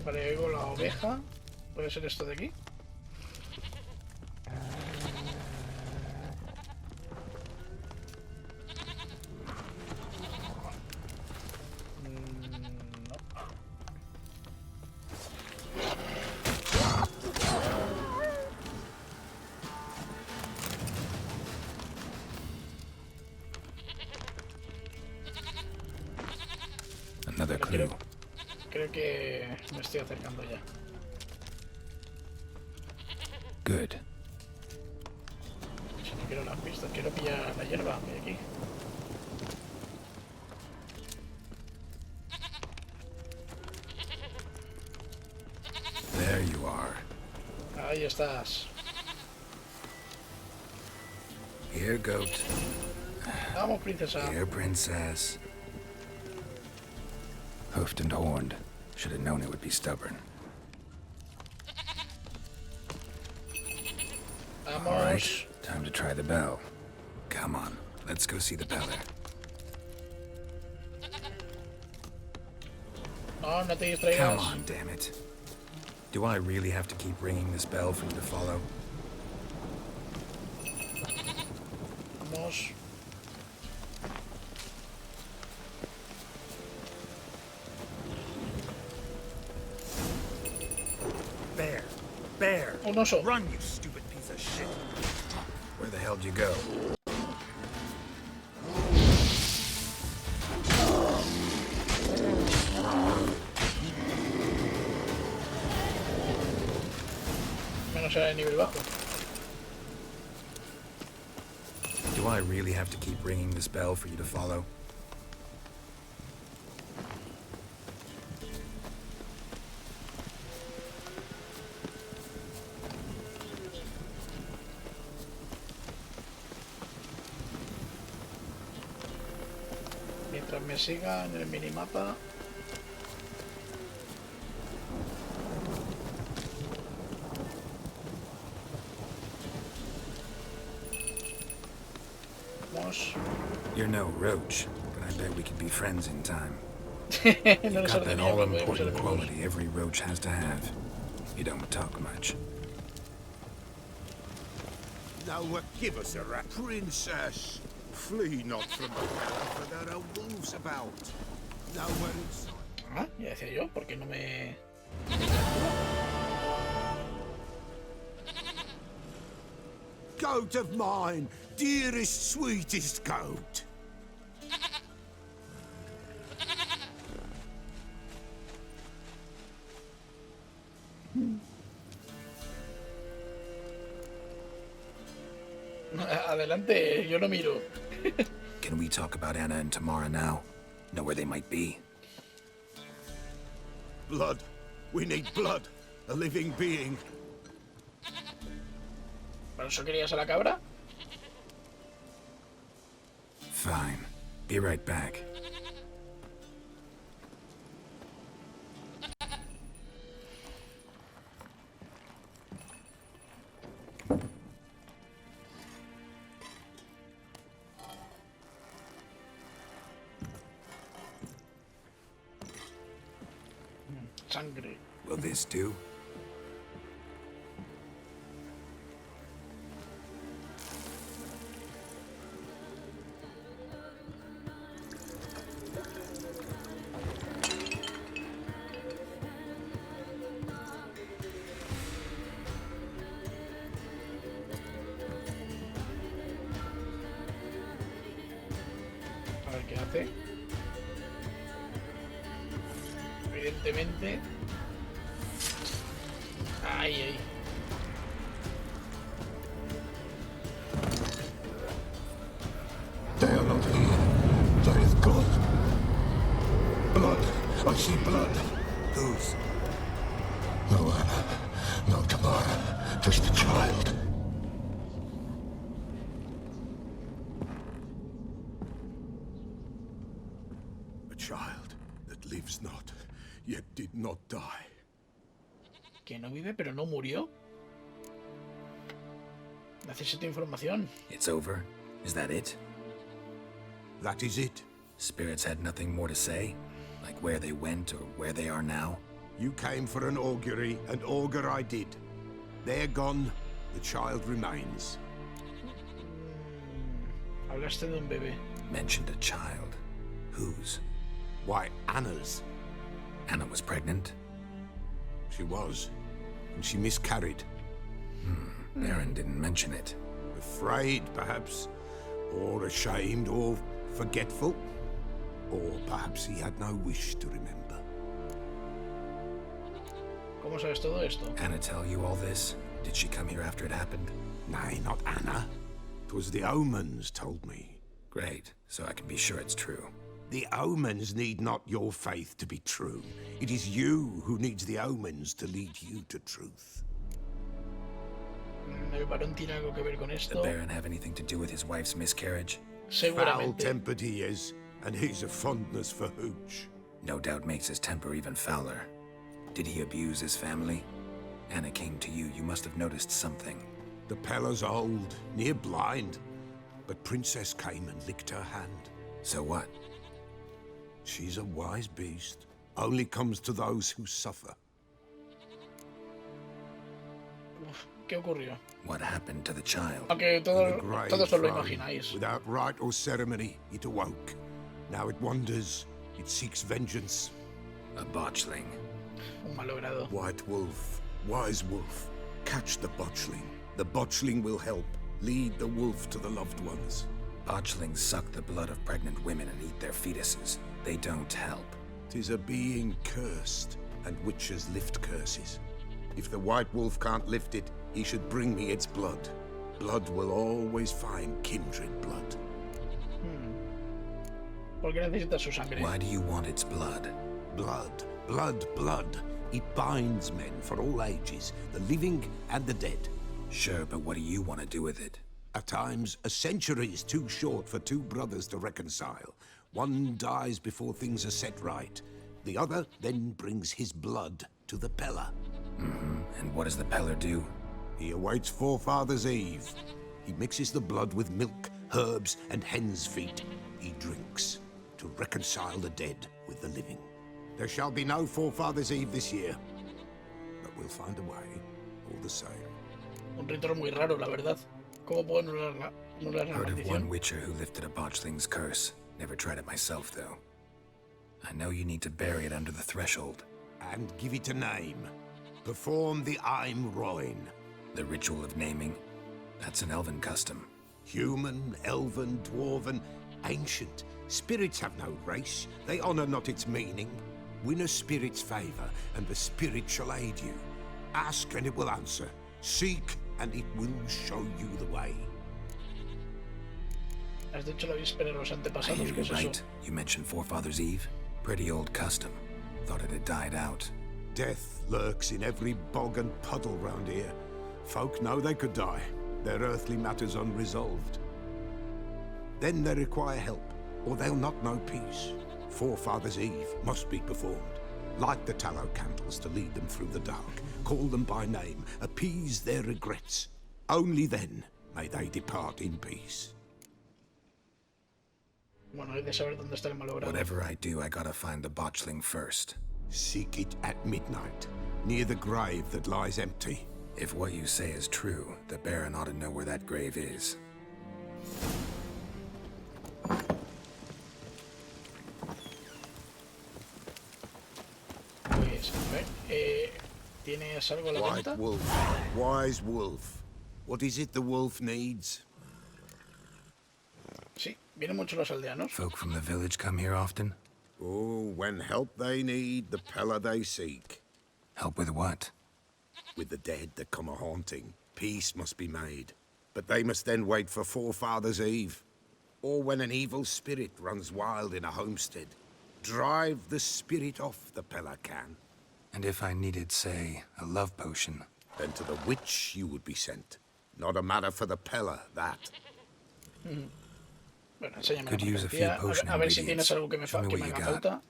[SPEAKER 1] Vale, oigo la oveja. ¿Puede ser esto de aquí?
[SPEAKER 2] Another clue.
[SPEAKER 1] Creo que me estoy acercando ya.
[SPEAKER 2] Good.
[SPEAKER 1] Si no quiero las pistas, quiero pillar la hierba de aquí.
[SPEAKER 2] There you are.
[SPEAKER 1] Ahí estás.
[SPEAKER 2] Here, goat.
[SPEAKER 1] Vamos, princesa.
[SPEAKER 2] Here, princess. Hoofed and horned. Should have known it would be stubborn.
[SPEAKER 1] Vamos.
[SPEAKER 2] All right, time to try the bell. Come on, let's go see the peller.
[SPEAKER 1] No, no te distraigas.
[SPEAKER 2] Come on, damn it. Do I really have to keep ringing this bell for you to follow?
[SPEAKER 1] Vamos.
[SPEAKER 4] Bear!
[SPEAKER 1] Un oso.
[SPEAKER 4] Run, you stupid piece of shit!
[SPEAKER 2] Where the hell did you go?
[SPEAKER 1] Menos era de nivel bajo.
[SPEAKER 2] Do I really have to keep ringing this bell for you to follow?
[SPEAKER 1] Mientras me siga en el minimapa. Vamos.
[SPEAKER 2] You're no roach, but I bet we could be friends in time.
[SPEAKER 1] No
[SPEAKER 2] You've
[SPEAKER 1] nos
[SPEAKER 2] got that
[SPEAKER 1] ordenaría, pero podemos ser
[SPEAKER 2] all-important
[SPEAKER 1] amigos.
[SPEAKER 2] quality every roach has to have. You don't talk much.
[SPEAKER 5] Now, give us a rat. Princess, flee not from the town, for there are wolves about. Now, we're inside.
[SPEAKER 1] Ah, ya decía yo, ¿por qué no me...?
[SPEAKER 5] Goat of mine, dearest, sweetest goat.
[SPEAKER 1] Adelante, yo no miro.
[SPEAKER 2] Can we talk about Anna and Tamara now? Know where they might be?
[SPEAKER 5] Blood. We need blood. A living being.
[SPEAKER 1] ¿Para eso querías a la cabra?
[SPEAKER 2] Fine. Be right back.
[SPEAKER 1] Sangre.
[SPEAKER 2] Will this do?
[SPEAKER 1] A ver qué hace. Evidentemente. Ay, ay.
[SPEAKER 2] They are not here.
[SPEAKER 5] Blood. I see blood. Whose? No Anna. No Tamara. Just the child. A child that lives not, yet did not die.
[SPEAKER 1] Que no vive pero no murió. Necesito información.
[SPEAKER 2] It's over? Is that it?
[SPEAKER 5] That is it.
[SPEAKER 2] Spirits had nothing more to say? Like where they went or where they are now?
[SPEAKER 5] You came for an augury, and augur I did. They're gone, the child remains.
[SPEAKER 1] Hablaste de un bebé.
[SPEAKER 2] Mentioned a child. Whose?
[SPEAKER 5] Why, Anna's.
[SPEAKER 2] Anna was pregnant?
[SPEAKER 5] She was, and she miscarried.
[SPEAKER 2] Baron didn't mention it.
[SPEAKER 5] Afraid, perhaps, or ashamed, or forgetful. Or perhaps he had no wish to remember.
[SPEAKER 1] ¿Cómo sabes todo esto?
[SPEAKER 2] Anna tell you all this? Did she come here after it happened?
[SPEAKER 5] Nay, not Anna. 'Twas the omens told me.
[SPEAKER 2] Great, so I can be sure it's true.
[SPEAKER 5] The omens need not your faith to be true. It is you who needs the omens to lead you to truth.
[SPEAKER 1] ¿El varón tiene algo que ver con
[SPEAKER 2] The
[SPEAKER 1] esto?
[SPEAKER 2] Baron have anything to do with his wife's miscarriage?
[SPEAKER 1] Seguramente.
[SPEAKER 5] Foul-tempered he is, and he's a fondness for hooch.
[SPEAKER 2] No doubt makes his temper even fouler. Did he abuse his family? Anna came to you. You must have noticed something.
[SPEAKER 5] The Pella's old, near blind, but Princess came and licked her hand.
[SPEAKER 2] So what?
[SPEAKER 5] She's a wise beast. Only comes to those who suffer.
[SPEAKER 1] ¿Qué ocurrió?
[SPEAKER 2] What happened to the child?
[SPEAKER 1] Aunque
[SPEAKER 5] In
[SPEAKER 1] todos
[SPEAKER 5] a grave
[SPEAKER 1] os lo
[SPEAKER 5] throne,
[SPEAKER 1] imagináis.
[SPEAKER 5] without rite or ceremony, it awoke. Now it wanders. It seeks vengeance.
[SPEAKER 2] A botchling.
[SPEAKER 1] Un malogrado.
[SPEAKER 5] White wolf, wise wolf, catch the botchling. The botchling will help. Lead the wolf to the loved ones.
[SPEAKER 2] Botchlings suck the blood of pregnant women and eat their fetuses. They don't help.
[SPEAKER 5] 'Tis a being cursed, and witches lift curses. If the white wolf can't lift it, he should bring me its blood. Blood will always find kindred blood.
[SPEAKER 1] ¿Por qué necesitas su sangre?
[SPEAKER 2] Why do you want its blood?
[SPEAKER 5] Blood, blood, blood. It binds men for all ages, the living and the dead.
[SPEAKER 2] Sure, but what do you want to do with it?
[SPEAKER 5] At times, a century is too short for two brothers to reconcile. One dies before things are set right. The other then brings his blood to the Pella.
[SPEAKER 2] And what does the Peller do?
[SPEAKER 5] He awaits Forefathers' Eve. He mixes the blood with milk, herbs, and hen's feet. He drinks to reconcile the dead with the living. There shall be no Forefathers' Eve this year, but we'll find a way, all the same.
[SPEAKER 1] Un ritual muy raro, la verdad. ¿Cómo puedo anular la
[SPEAKER 2] Heard of
[SPEAKER 1] maldición?
[SPEAKER 2] one witcher who lifted a botchling's curse. Never tried it myself, though. I know you need to bury it under the threshold.
[SPEAKER 5] And give it a name. Perform the Aim Roin.
[SPEAKER 2] The ritual of naming? That's an elven custom.
[SPEAKER 5] Human, elven, dwarven, ancient. Spirits have no race. They honor not its meaning. Win a spirit's favor, and the spirit shall aid you. Ask, and it will answer. Seek, and it will show you the way.
[SPEAKER 1] Has dicho la víspera de los
[SPEAKER 2] I
[SPEAKER 1] antepasados.
[SPEAKER 2] hear
[SPEAKER 1] ¿Qué
[SPEAKER 2] you
[SPEAKER 1] es
[SPEAKER 2] right.
[SPEAKER 1] eso?
[SPEAKER 2] You mentioned Forefathers' Eve? Pretty old custom. Thought it had died out.
[SPEAKER 5] Death lurks in every bog and puddle round here. Folk know they could die, their earthly matters unresolved. Then they require help, or they'll not know peace. Forefathers' Eve must be performed. Light the tallow candles to lead them through the dark. Call them by name, appease their regrets. Only then may they depart in peace.
[SPEAKER 1] Bueno, hay de saber dónde está el malogrado.
[SPEAKER 2] Whatever I do, I gotta find the botchling first.
[SPEAKER 5] Seek it at midnight, near the grave that lies empty.
[SPEAKER 2] If what you say is true, the Baron ought to know where that grave is.
[SPEAKER 1] Pues, a ver, ¿tienes algo a la
[SPEAKER 5] White
[SPEAKER 1] venta?
[SPEAKER 5] wolf, wise wolf. What is it the wolf needs?
[SPEAKER 1] Sí, vienen mucho los aldeanos.
[SPEAKER 2] Folk from the village come here often?
[SPEAKER 5] Oh, when help they need, the Pella they seek.
[SPEAKER 2] Help with what?
[SPEAKER 5] With the dead that come a-haunting, peace must be made. But they must then wait for Forefathers' Eve. Or when an evil spirit runs wild in a homestead. drive the spirit off the Pelican.
[SPEAKER 2] And if I needed, say, a love potion?
[SPEAKER 5] Then to the witch you would be sent. Not a matter for the Pella, that.
[SPEAKER 1] Bueno, enséñame
[SPEAKER 2] Could
[SPEAKER 1] la
[SPEAKER 2] use a few
[SPEAKER 1] mercancía.
[SPEAKER 2] potion
[SPEAKER 1] A ver si
[SPEAKER 2] ingredients.
[SPEAKER 1] tienes algo que me,
[SPEAKER 2] Show me
[SPEAKER 1] que
[SPEAKER 2] what
[SPEAKER 1] me
[SPEAKER 2] you
[SPEAKER 1] haga
[SPEAKER 2] got.
[SPEAKER 1] falta.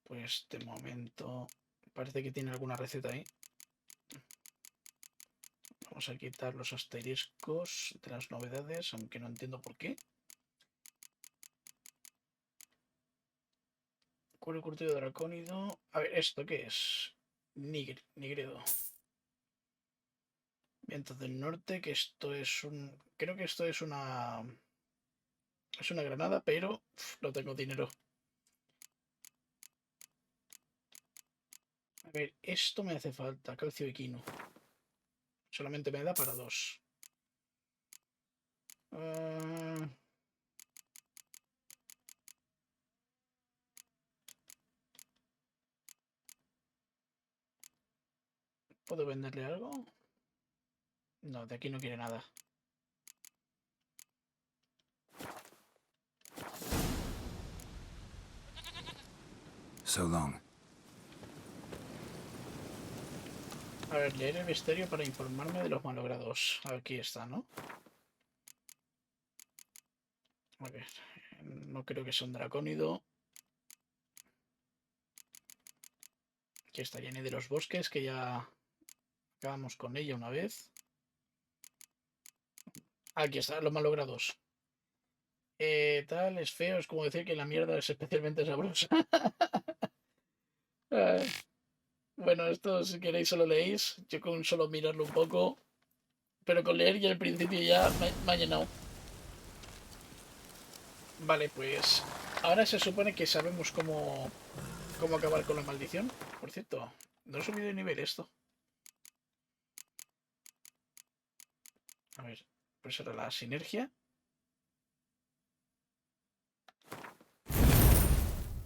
[SPEAKER 1] Pues de momento parece que tiene alguna receta ahí. Vamos a quitar los asteriscos de las novedades, aunque no entiendo por qué. Cuero curtido dracónido. A ver, ¿esto qué es? Nigredo. Vientos del norte, que esto es un... Creo que esto es una... Es una granada, pero no tengo dinero. A ver, esto me hace falta, calcio equino. Solamente me da para 2. ¿Puedo venderle algo? No, de aquí no quiere nada.
[SPEAKER 2] So long.
[SPEAKER 1] A ver, leer el misterio para informarme de los malogrados. Aquí está, ¿no? A ver, no creo que sea un dracónido. Aquí está Jenny de los bosques, que ya acabamos con ella una vez. Aquí está, los malogrados. Tal, es feo, es como decir que la mierda es especialmente sabrosa. Bueno, esto si queréis solo leéis. Yo con solo mirarlo un poco. Pero con leer ya al principio ya me ha llenado. Vale, pues ahora se supone que sabemos cómo acabar con la maldición. Por cierto, no he subido de nivel esto. A ver, pues ahora la sinergia.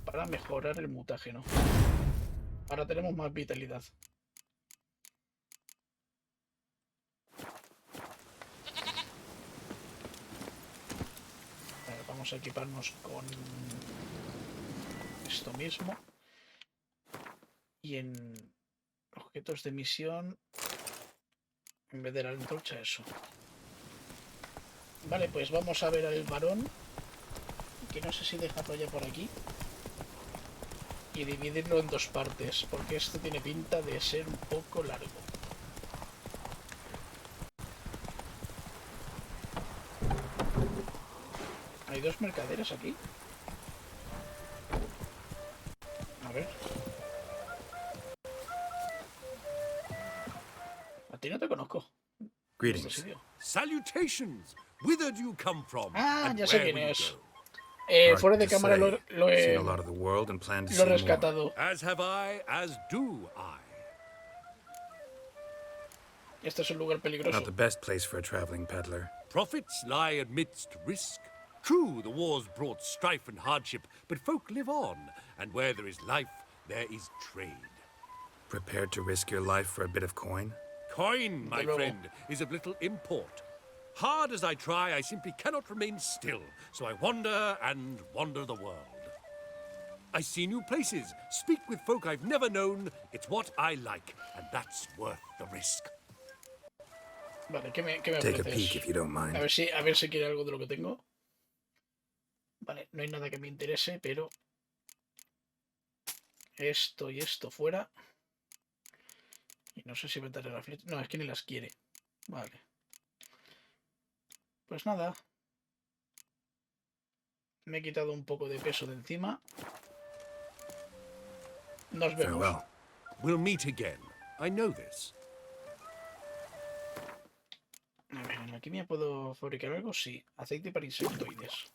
[SPEAKER 1] Para mejorar el mutágeno. Ahora tenemos más vitalidad. Vale, vamos a equiparnos con esto mismo. Y en objetos de misión, en vez de la antorcha, eso. Vale, pues vamos a ver al varón, que no sé si dejarlo ya por aquí. Y dividirlo en 2 partes, porque esto tiene pinta de ser un poco largo. Hay 2 mercaderes aquí. A ver. A ti no te conozco.
[SPEAKER 16] Greetings. Salutations. Whither do you come from?
[SPEAKER 1] Ah, ya sé quién es.
[SPEAKER 16] Hard
[SPEAKER 1] Fuera de
[SPEAKER 16] to
[SPEAKER 1] cámara
[SPEAKER 16] say.
[SPEAKER 1] lo he
[SPEAKER 16] Seen a lot of the world and plan to
[SPEAKER 1] lo he
[SPEAKER 16] see more.
[SPEAKER 1] rescatado.
[SPEAKER 16] As have I, as do I.
[SPEAKER 1] Este es un lugar peligroso.
[SPEAKER 2] Not the best place for a traveling peddler.
[SPEAKER 16] Profits lie amidst risk. True, the war's brought strife and hardship, but folk live on, and where there is life, there is trade.
[SPEAKER 2] Prepared to risk your life for a bit of coin?
[SPEAKER 16] Coin, my friend, is of little import. Hard as I try, I simply cannot remain still, so I wander and wander the world. I see new places, speak with folk I've never known. It's what I like, and that's worth the risk.
[SPEAKER 1] Vale, ¿qué me
[SPEAKER 2] Take a
[SPEAKER 1] ofreces?
[SPEAKER 2] peek if you don't mind.
[SPEAKER 1] A ver si quiere algo de lo que tengo. Vale, no hay nada que me interese, pero esto y esto fuera. Y no sé si meterle la flecha. No, es que ni las quiere. Vale. Pues nada. Me he quitado un poco de peso de encima. Nos vemos.
[SPEAKER 16] Farewell. We'll meet again. I know this.
[SPEAKER 1] A ver, ¿en la alquimia puedo fabricar algo? Sí. Aceite para insectoides.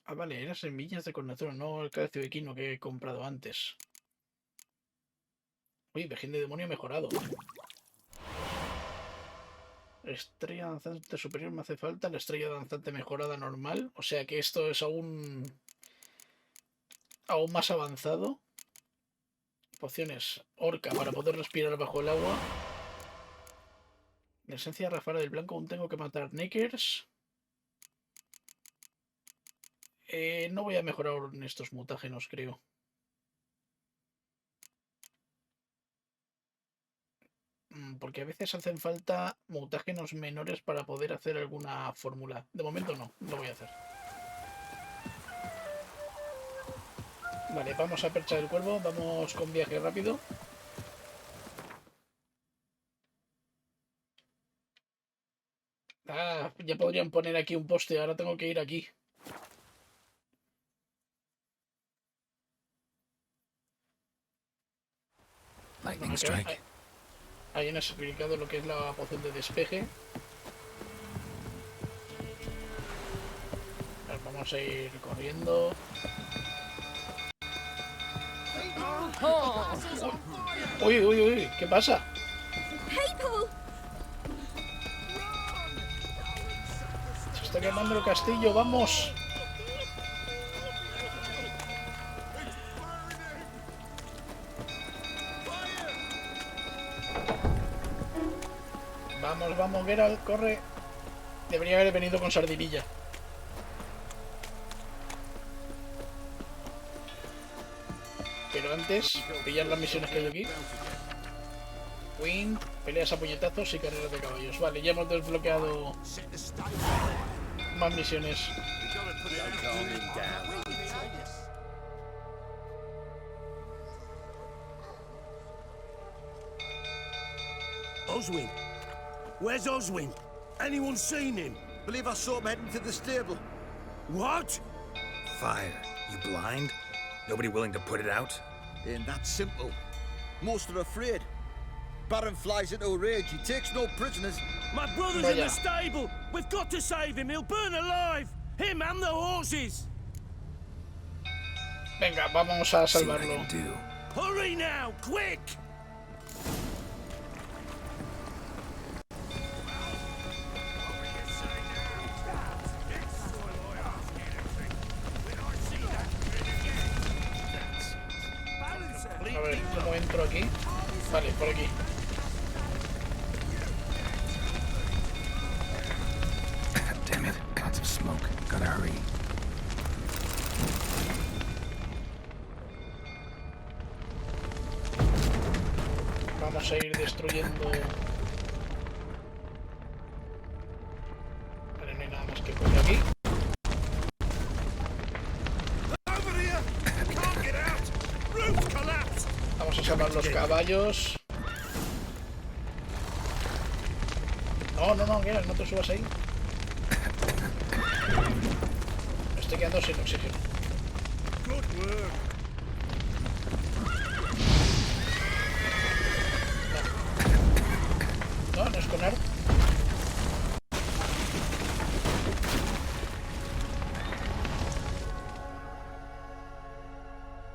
[SPEAKER 1] Ah, vale, eran semillas de cornazón, no el calcio equino que he comprado antes. Uy, vejín de demonio mejorado. Estrella danzante superior me hace falta, la estrella danzante mejorada normal. O sea que esto es aún más avanzado. Pociones orca para poder respirar bajo el agua. La esencia Rafael del Blanco, aún tengo que matar Nickers. No voy a mejorar en estos mutágenos, creo. Porque a veces hacen falta mutágenos menores para poder hacer alguna fórmula. De momento no lo voy a hacer. Vale, vamos a percha del cuervo, vamos con viaje rápido. Ah, ya podrían poner aquí un poste, ahora tengo que ir aquí.
[SPEAKER 2] Lightning strike.
[SPEAKER 1] Ahí han explicado lo que es la poción de despeje. Vamos a ir corriendo. Uy, uy, uy, ¿qué pasa? Se está quemando el castillo, vamos. Vamos, vamos, Geralt, corre. Debería haber venido con sardinilla. Pero antes, pillar las misiones que hay aquí. Wind, peleas a puñetazos y carreras de caballos. Vale, ya hemos desbloqueado más misiones.
[SPEAKER 7] Oswin! Where's Oswin? Anyone seen him?
[SPEAKER 3] Believe I saw him heading to the stable.
[SPEAKER 7] What?
[SPEAKER 17] Fire. You blind? Nobody willing to put it out?
[SPEAKER 3] Ain't that simple. Most are afraid. Baron flies into a rage. He takes no prisoners.
[SPEAKER 7] My brother's in the stable. We've got to save him. He'll burn alive. Him and the horses.
[SPEAKER 1] Venga, vamos a salvarlo.
[SPEAKER 7] Hurry now, quick!
[SPEAKER 1] A ver, ¿cómo entro aquí? Vale, por aquí.
[SPEAKER 2] Damn it, lots of smoke. Gotta hurry.
[SPEAKER 1] Vamos a ir destruyendo. Vale, no hay nada más que por aquí. Vamos a salvar los caballos. No, no, no, Geralt, no te subas ahí. Me estoy quedando sin oxígeno. No, no es con arte.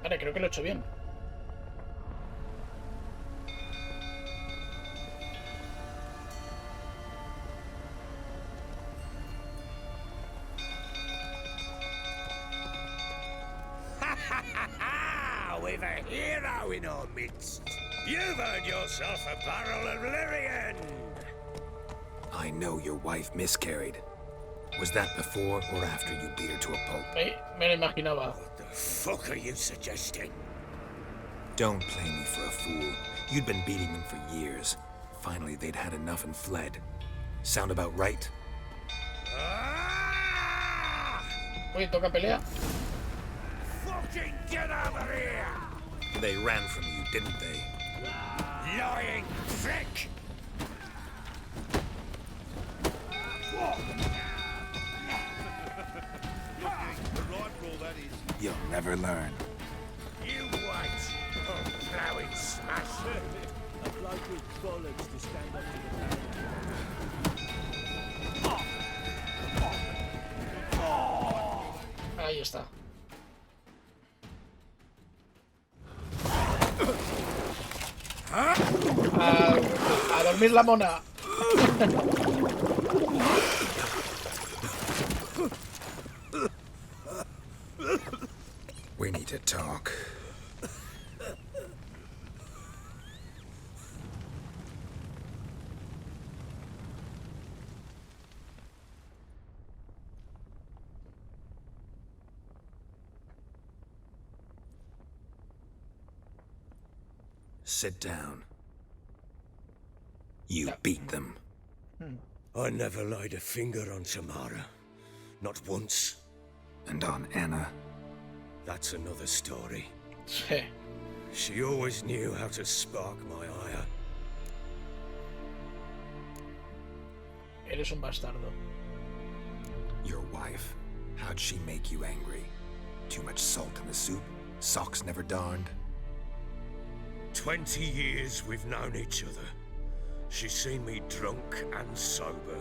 [SPEAKER 1] Vale, creo que lo he hecho bien.
[SPEAKER 8] We've a hero in our midst. You've earned yourself a barrel of Lyrian.
[SPEAKER 17] I know your wife miscarried. Was that before or after you beat her to a pulp?
[SPEAKER 1] Me lo imaginaba.
[SPEAKER 8] What the fuck are you suggesting?
[SPEAKER 17] Don't play me for a fool. You'd been beating them for years. Finally, they'd had enough and fled. Sound about right?
[SPEAKER 1] Oye, toca pelea.
[SPEAKER 8] Fucking get over here!
[SPEAKER 17] They ran from you, didn't they?
[SPEAKER 8] Lying prick!
[SPEAKER 2] You'll never learn.
[SPEAKER 8] You white, plowing smash!
[SPEAKER 7] A bloke with bollocks to stand up to the
[SPEAKER 1] Ahí está. A dormir la mona.
[SPEAKER 17] We need to talk. Sit down. You beat them.
[SPEAKER 8] I never laid a finger on Tamara. Not once.
[SPEAKER 17] And on Anna?
[SPEAKER 8] That's another story. She always knew how to spark my ire.
[SPEAKER 1] Eres un bastardo.
[SPEAKER 17] Your wife? How'd she make you angry? Too much salt in the soup? Socks never darned?
[SPEAKER 8] 20 years we've known each other. She's seen me drunk and sober.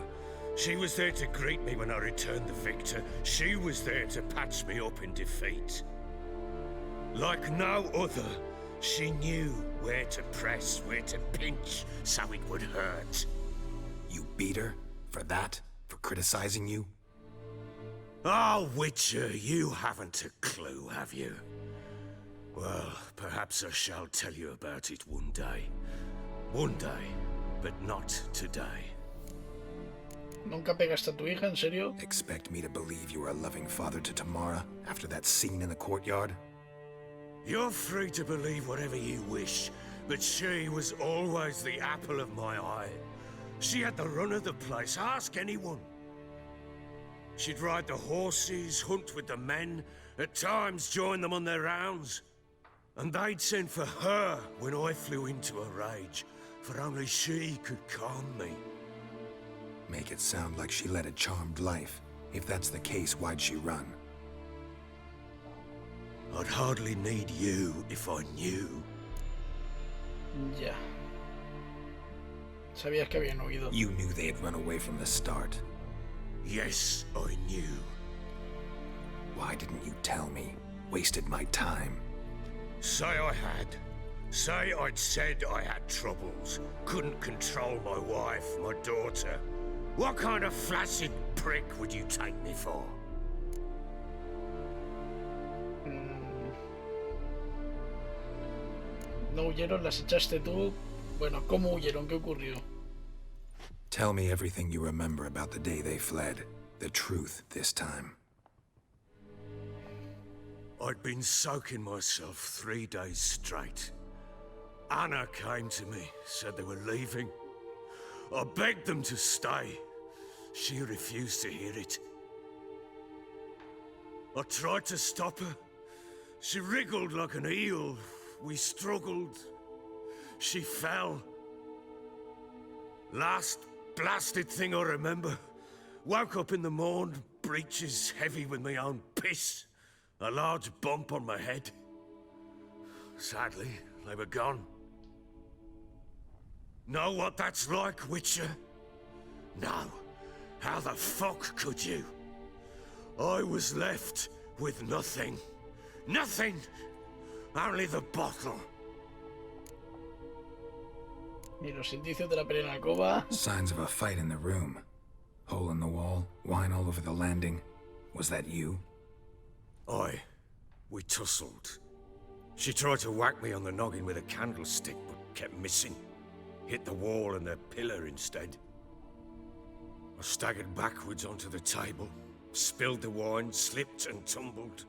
[SPEAKER 8] She was there to greet me when I returned the victor. She was there to patch me up in defeat. Like no other, she knew where to press, where to pinch, so it would hurt.
[SPEAKER 17] You beat her? For that? For criticizing you?
[SPEAKER 8] Oh, Witcher, you haven't a clue, have you? Well, perhaps I shall tell you about it one day. One day, but not today.
[SPEAKER 1] ¿Nunca pegaste a tu hija, en serio?
[SPEAKER 17] Expect me to believe you were a loving father to Tamara after that scene in the courtyard?
[SPEAKER 8] You're free to believe whatever you wish, but she was always the apple of my eye. She had the run of the place, ask anyone. She'd ride the horses, hunt with the men, at times join them on their rounds. And they'd send for her when I flew into a rage, for only she could calm me.
[SPEAKER 17] Make it sound like she led a charmed life. If that's the case, why'd she run?
[SPEAKER 8] I'd hardly need you if I knew.
[SPEAKER 1] Ya. Sabías que habían huido.
[SPEAKER 17] You knew they had run away from the start.
[SPEAKER 8] Yes, I knew.
[SPEAKER 17] Why didn't you tell me? Wasted my time.
[SPEAKER 8] Say I had. Say I'd said I had troubles. Couldn't control my wife, my daughter. What kind of flaccid prick would you take me for?
[SPEAKER 1] No huyeron, las echaste tú. Bueno, ¿cómo huyeron? ¿Qué ocurrió?
[SPEAKER 17] Tell me everything you remember about the day they fled. The truth this time.
[SPEAKER 8] I'd been soaking myself 3 days straight. Anna came to me, said they were leaving. I begged them to stay. She refused to hear it. I tried to stop her. She wriggled like an eel. We struggled. She fell. Last blasted thing I remember. Woke up in the morn, breeches heavy with my own piss. A large bump on my head. Sadly, they were gone. Know what that's like, Witcher? No. How the fuck could you? I was left with nothing. Nothing! Only the bottle.
[SPEAKER 1] Ni los indicios de la pelea en la alcoba.
[SPEAKER 17] Signs of a fight in the room. Hole in the wall, wine all over the landing. Was that you?
[SPEAKER 8] We tussled. She tried to whack me on the noggin with a candlestick, but kept missing. Hit the wall and the pillar instead. I staggered backwards onto the table, spilled the wine, slipped and tumbled.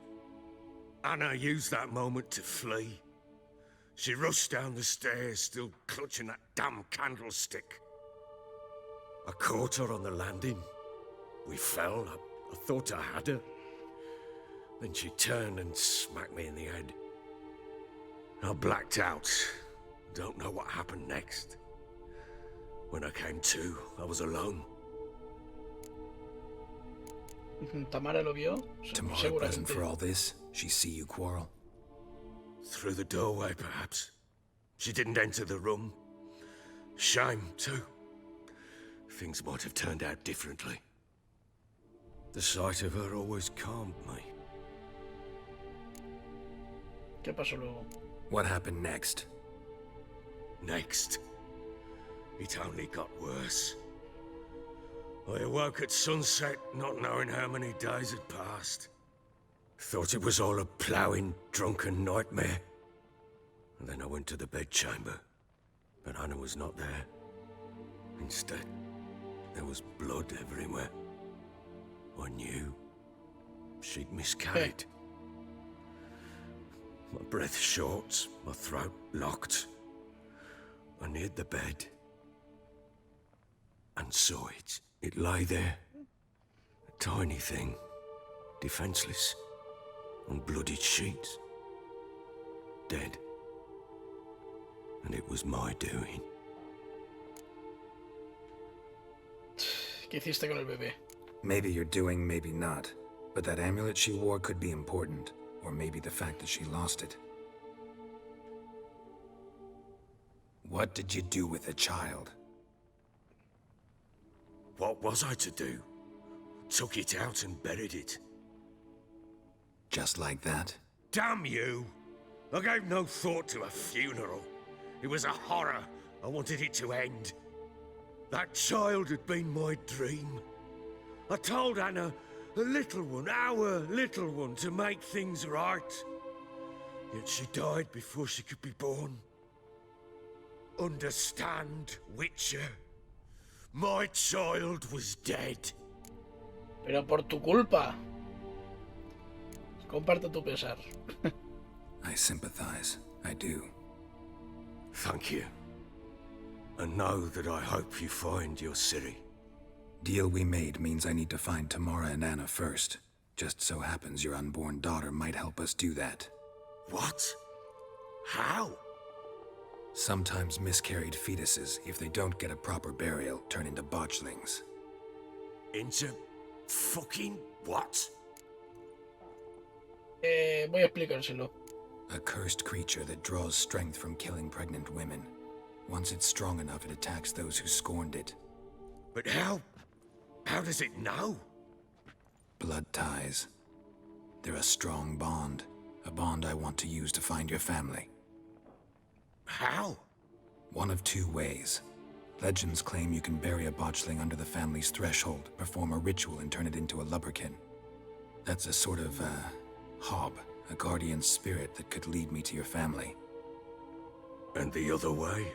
[SPEAKER 8] Anna used that moment to flee. She rushed down the stairs, still clutching that damn candlestick. I caught her on the landing. We fell. I thought I had her. Then she turned and smacked me in the head. I blacked out. Don't know what happened next. When I came to, I was alone.
[SPEAKER 1] Tamara lo vio.
[SPEAKER 17] Tamara present for all this? She see you quarrel?
[SPEAKER 8] Through the doorway, perhaps. She didn't enter the room. Shame, too. Things might have turned out differently. The sight of her always calmed me.
[SPEAKER 1] ¿Qué pasó luego?
[SPEAKER 17] What happened next?
[SPEAKER 8] Next? It only got worse. I awoke at sunset, not knowing how many days had passed. Thought it was all a ploughing, drunken nightmare. And then I went to the bedchamber, but Anna was not there. Instead, there was blood everywhere. I knew she'd miscarried. My breath short, my throat locked. I neared the bed and saw it. It lay there, a tiny thing, defenseless, on bloodied sheets, dead. And it was my doing.
[SPEAKER 1] ¿Qué hiciste con el bebé?
[SPEAKER 17] Maybe you're doing, maybe not. But that amulet she wore could be important. Or maybe the fact that she lost it. What did you do with the child?
[SPEAKER 8] What was I to do? Took it out and buried it.
[SPEAKER 17] Just like that?
[SPEAKER 8] Damn you! I gave no thought to a funeral. It was a horror. I wanted it to end. That child had been my dream. I told Anna, a little one, our little one, to make things right. Yet she died before she could be born. Understand, Witcher? My child was dead.
[SPEAKER 1] Pero por tu culpa. Comparte tu pesar.
[SPEAKER 17] I sympathize. I do.
[SPEAKER 8] Thank you. And know that I hope you find your Ciri.
[SPEAKER 17] Deal we made means I need to find Tamara and Anna first. Just so happens your unborn daughter might help us do that.
[SPEAKER 8] What? How?
[SPEAKER 17] Sometimes miscarried fetuses, if they don't get a proper burial, turn into botchlings.
[SPEAKER 8] Into fucking what?
[SPEAKER 1] Voy a explicárselo.
[SPEAKER 17] A cursed creature that draws strength from killing pregnant women. Once it's strong enough, it attacks those who scorned it.
[SPEAKER 8] But how does it know?
[SPEAKER 17] Blood ties. They're a strong bond. A bond I want to use to find your family.
[SPEAKER 8] How?
[SPEAKER 17] One of two ways. Legends claim you can bury a botchling under the family's threshold, perform a ritual, and turn it into a lubberkin. That's a sort of, hob, a guardian spirit that could lead me to your family.
[SPEAKER 8] And the other way?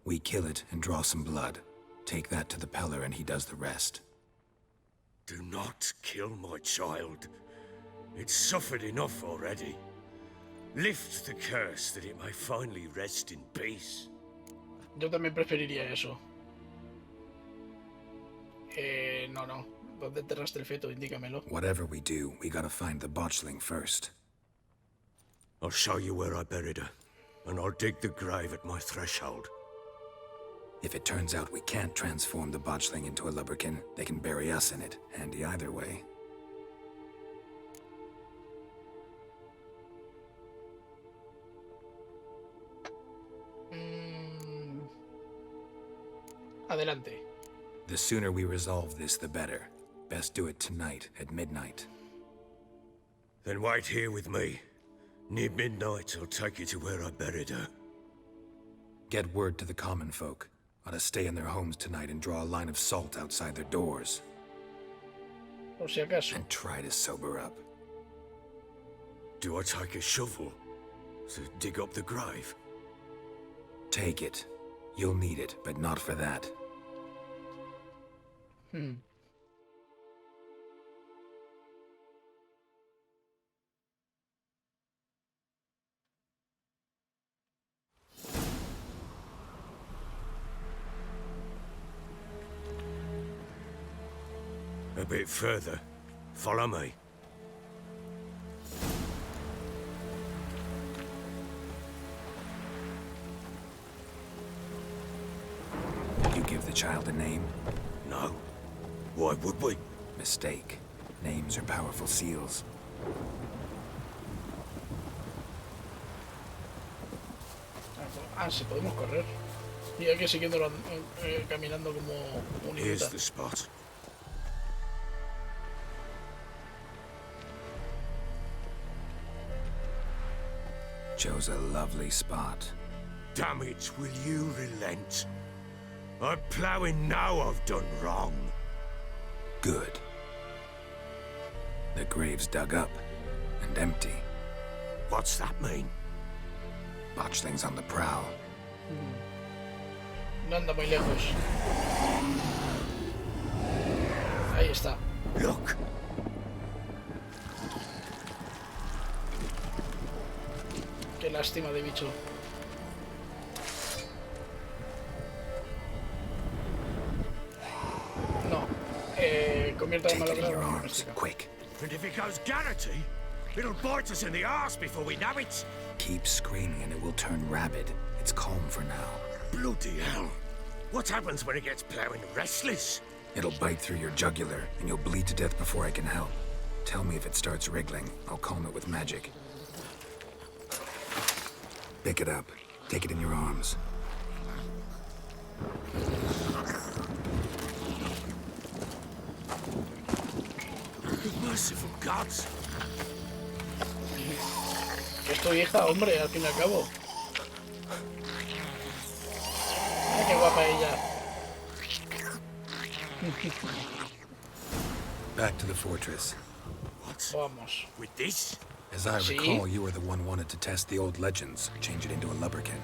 [SPEAKER 17] We kill it and draw some blood. Take that to the Peller and he does the rest.
[SPEAKER 8] Do not kill my child. It's suffered enough already. Lift the curse that it may finally rest in peace.
[SPEAKER 1] Yo también preferiría eso. No. ¿Dónde enterraste el feto? Indícamelo.
[SPEAKER 17] Whatever we do, we gotta find the botchling first.
[SPEAKER 8] I'll show you where I buried her, and I'll dig the grave at my threshold.
[SPEAKER 17] If it turns out we can't transform the botchling into a lubberkin, they can bury us in it. Handy either way.
[SPEAKER 1] Adelante.
[SPEAKER 17] The sooner we resolve this, the better. Best do it tonight, at midnight.
[SPEAKER 8] Then wait here with me. Near midnight, I'll take you to where I buried her.
[SPEAKER 17] Get word to the common folk. Ought to stay in their homes tonight and draw a line of salt outside their doors.
[SPEAKER 1] Por si acaso.
[SPEAKER 17] And try to sober up.
[SPEAKER 8] Do I take a shovel to dig up the grave?
[SPEAKER 17] Take it. You'll need it, but not for that.
[SPEAKER 8] A bit further. Follow me.
[SPEAKER 17] You give the child a name?
[SPEAKER 8] No. Why would we?
[SPEAKER 17] Mistake. Names are powerful seals.
[SPEAKER 1] Sí, podemos correr. Y hay que siguiéndolo caminando como un idiota.
[SPEAKER 8] Here's the spot.
[SPEAKER 17] Chose a lovely spot.
[SPEAKER 8] Damn it, will you relent? I'm ploughing now I've done wrong.
[SPEAKER 17] Good. The grave's dug up and empty.
[SPEAKER 8] What's that mean?
[SPEAKER 17] Botchling's on the prowl.
[SPEAKER 1] No anda muy lejos. Ahí está.
[SPEAKER 8] Look.
[SPEAKER 1] Qué lástima de bicho. convierta de
[SPEAKER 17] Take it in
[SPEAKER 1] malogrado
[SPEAKER 17] your
[SPEAKER 1] en
[SPEAKER 17] arms,
[SPEAKER 1] doméstica.
[SPEAKER 17] quick.
[SPEAKER 4] And if it goes Garrity, it'll bite us in the arse before we know it.
[SPEAKER 17] Keep screaming and it will turn rabid. It's calm for now.
[SPEAKER 4] Bloody hell. What happens when it gets plowing restless?
[SPEAKER 17] It'll bite through your jugular, and you'll bleed to death before I can help. Tell me if it starts wriggling. I'll calm it with magic. Pick it up. Take it in your arms.
[SPEAKER 4] Merciful gods.
[SPEAKER 1] Es tu hija, hombre, al fin y al cabo. Ay, qué guapa ella.
[SPEAKER 17] Back to the fortress.
[SPEAKER 1] Vamos.
[SPEAKER 4] With this?
[SPEAKER 17] As I
[SPEAKER 1] Sí.
[SPEAKER 17] recall, you were the one wanted to test the old legends, change it into a lubberkin.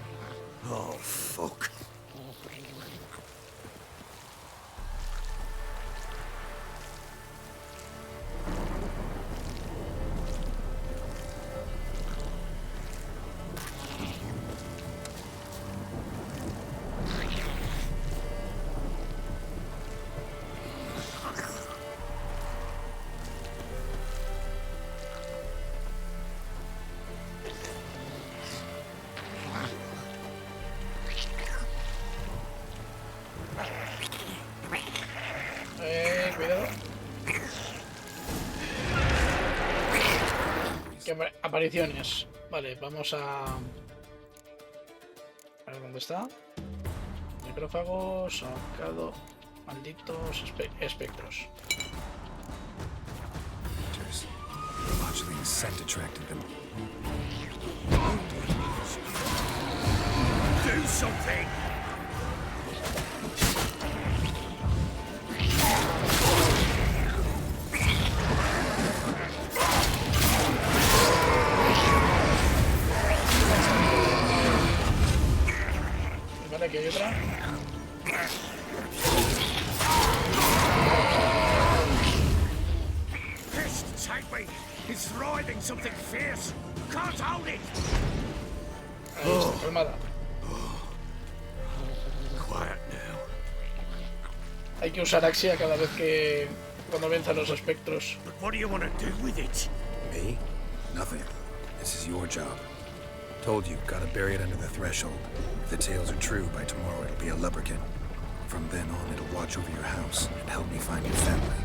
[SPEAKER 4] Oh, fuck.
[SPEAKER 1] Cuidado. ¿Qué apariciones? Vale, vamos a... A ver dónde está. Necrófagos, ahorcado, malditos, espectros.
[SPEAKER 17] Botchling's scent attracted them.
[SPEAKER 4] Do something!
[SPEAKER 1] Vale, aquí hay otra.
[SPEAKER 4] Pissed, take me! It's thriving something fierce! Can't hold it!
[SPEAKER 1] Ahí está, calmada.
[SPEAKER 4] Quiet now.
[SPEAKER 1] Hay que usar Axia cada vez que... cuando venzan los espectros.
[SPEAKER 4] But what do you want to do with it?
[SPEAKER 17] Me? Nothing. This is your job. Told you, gotta bury it under the threshold. If the tales are true, by tomorrow it'll be a lubberkin. From then on, it'll watch over your house and help me find your family.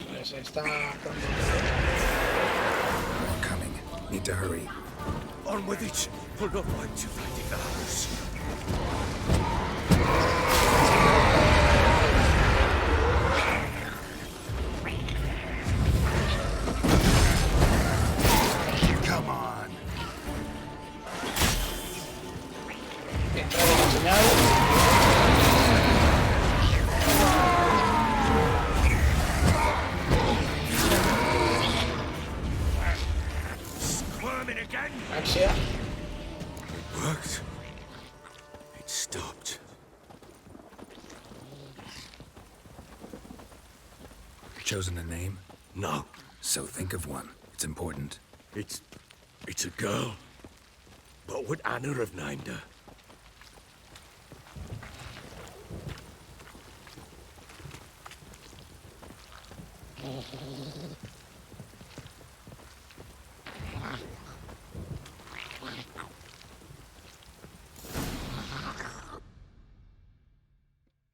[SPEAKER 1] Pues está...
[SPEAKER 17] More coming. Need to hurry.
[SPEAKER 4] On with it! We'll not wait till they devour us.
[SPEAKER 17] Come on!
[SPEAKER 1] Entrada de la señal.
[SPEAKER 4] Squirming again?
[SPEAKER 1] Axia.
[SPEAKER 4] It worked. It stopped.
[SPEAKER 17] Chosen a name?
[SPEAKER 4] No.
[SPEAKER 17] So think of one. It's important.
[SPEAKER 4] It's a girl. What would Anna have named her?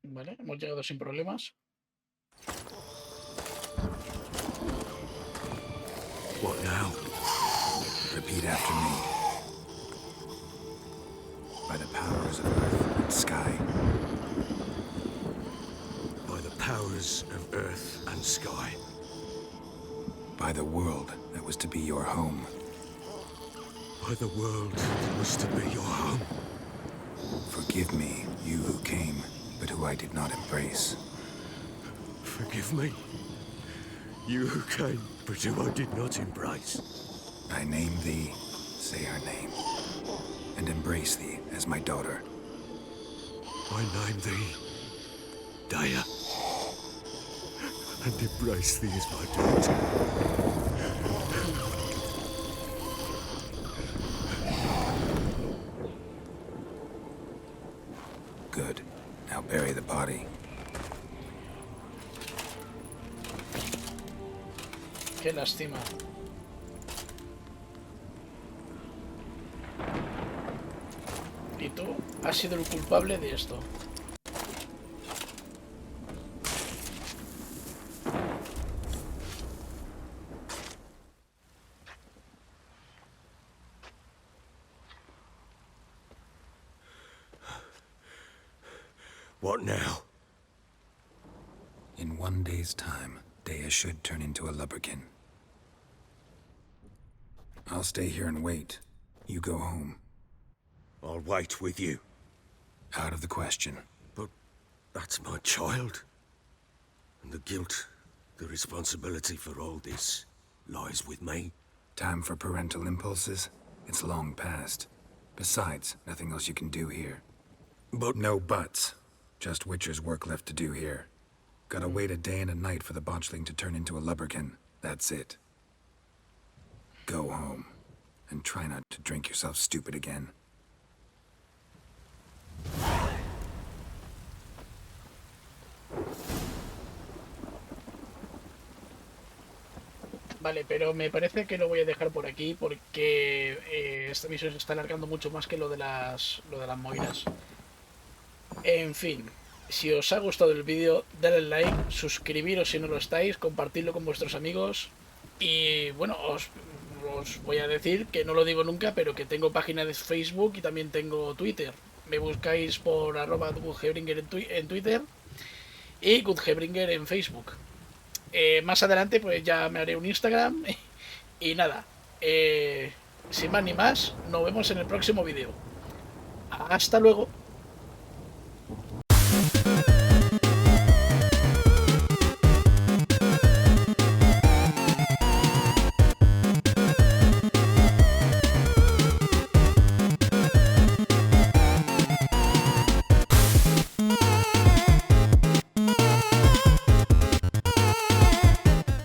[SPEAKER 1] Vale, hemos llegado sin problemas.
[SPEAKER 4] What now?
[SPEAKER 17] Repeat after me. By the powers of earth and sky.
[SPEAKER 4] By the powers of earth and sky.
[SPEAKER 17] By the world that was to be your home.
[SPEAKER 4] By the world that was to be your home.
[SPEAKER 17] Forgive me, you who came, but who I did not embrace.
[SPEAKER 4] Forgive me. You who came, but who I did not embrace.
[SPEAKER 17] I name thee, say her name, and embrace thee as my daughter.
[SPEAKER 4] I name thee Daya. and embrace thee as my daughter.
[SPEAKER 17] Good. Now bury the body.
[SPEAKER 1] Qué lástima. Y tú has sido el culpable de esto.
[SPEAKER 8] What now?
[SPEAKER 17] In 1 day's time, Dea should turn into a lubberkin. I'll stay here and wait. You go home.
[SPEAKER 8] I'll wait with you.
[SPEAKER 17] Out of the question.
[SPEAKER 8] But that's my child. And the guilt, the responsibility for all this lies with me.
[SPEAKER 17] Time for parental impulses? It's long past. Besides, nothing else you can do here.
[SPEAKER 8] But
[SPEAKER 17] no buts. Just Witcher's work left to do here. Gotta wait a day and a night for the botchling to turn into a lubberkin. That's it. Go home. And try not to drink yourself stupid again.
[SPEAKER 1] Vale, pero me parece que lo voy a dejar por aquí porque esta misión se está alargando mucho más que lo de las moiras. En fin, si os ha gustado el vídeo, dale like, suscribiros si no lo estáis, compartidlo con vuestros amigos y bueno, os voy a decir que no lo digo nunca, pero que tengo página de Facebook y también tengo Twitter. Me buscáis por @Gudgebringer en Twitter y Gudgebringer en Facebook. Más adelante pues ya me haré un Instagram y nada, sin más ni más, nos vemos en el próximo vídeo. Hasta luego.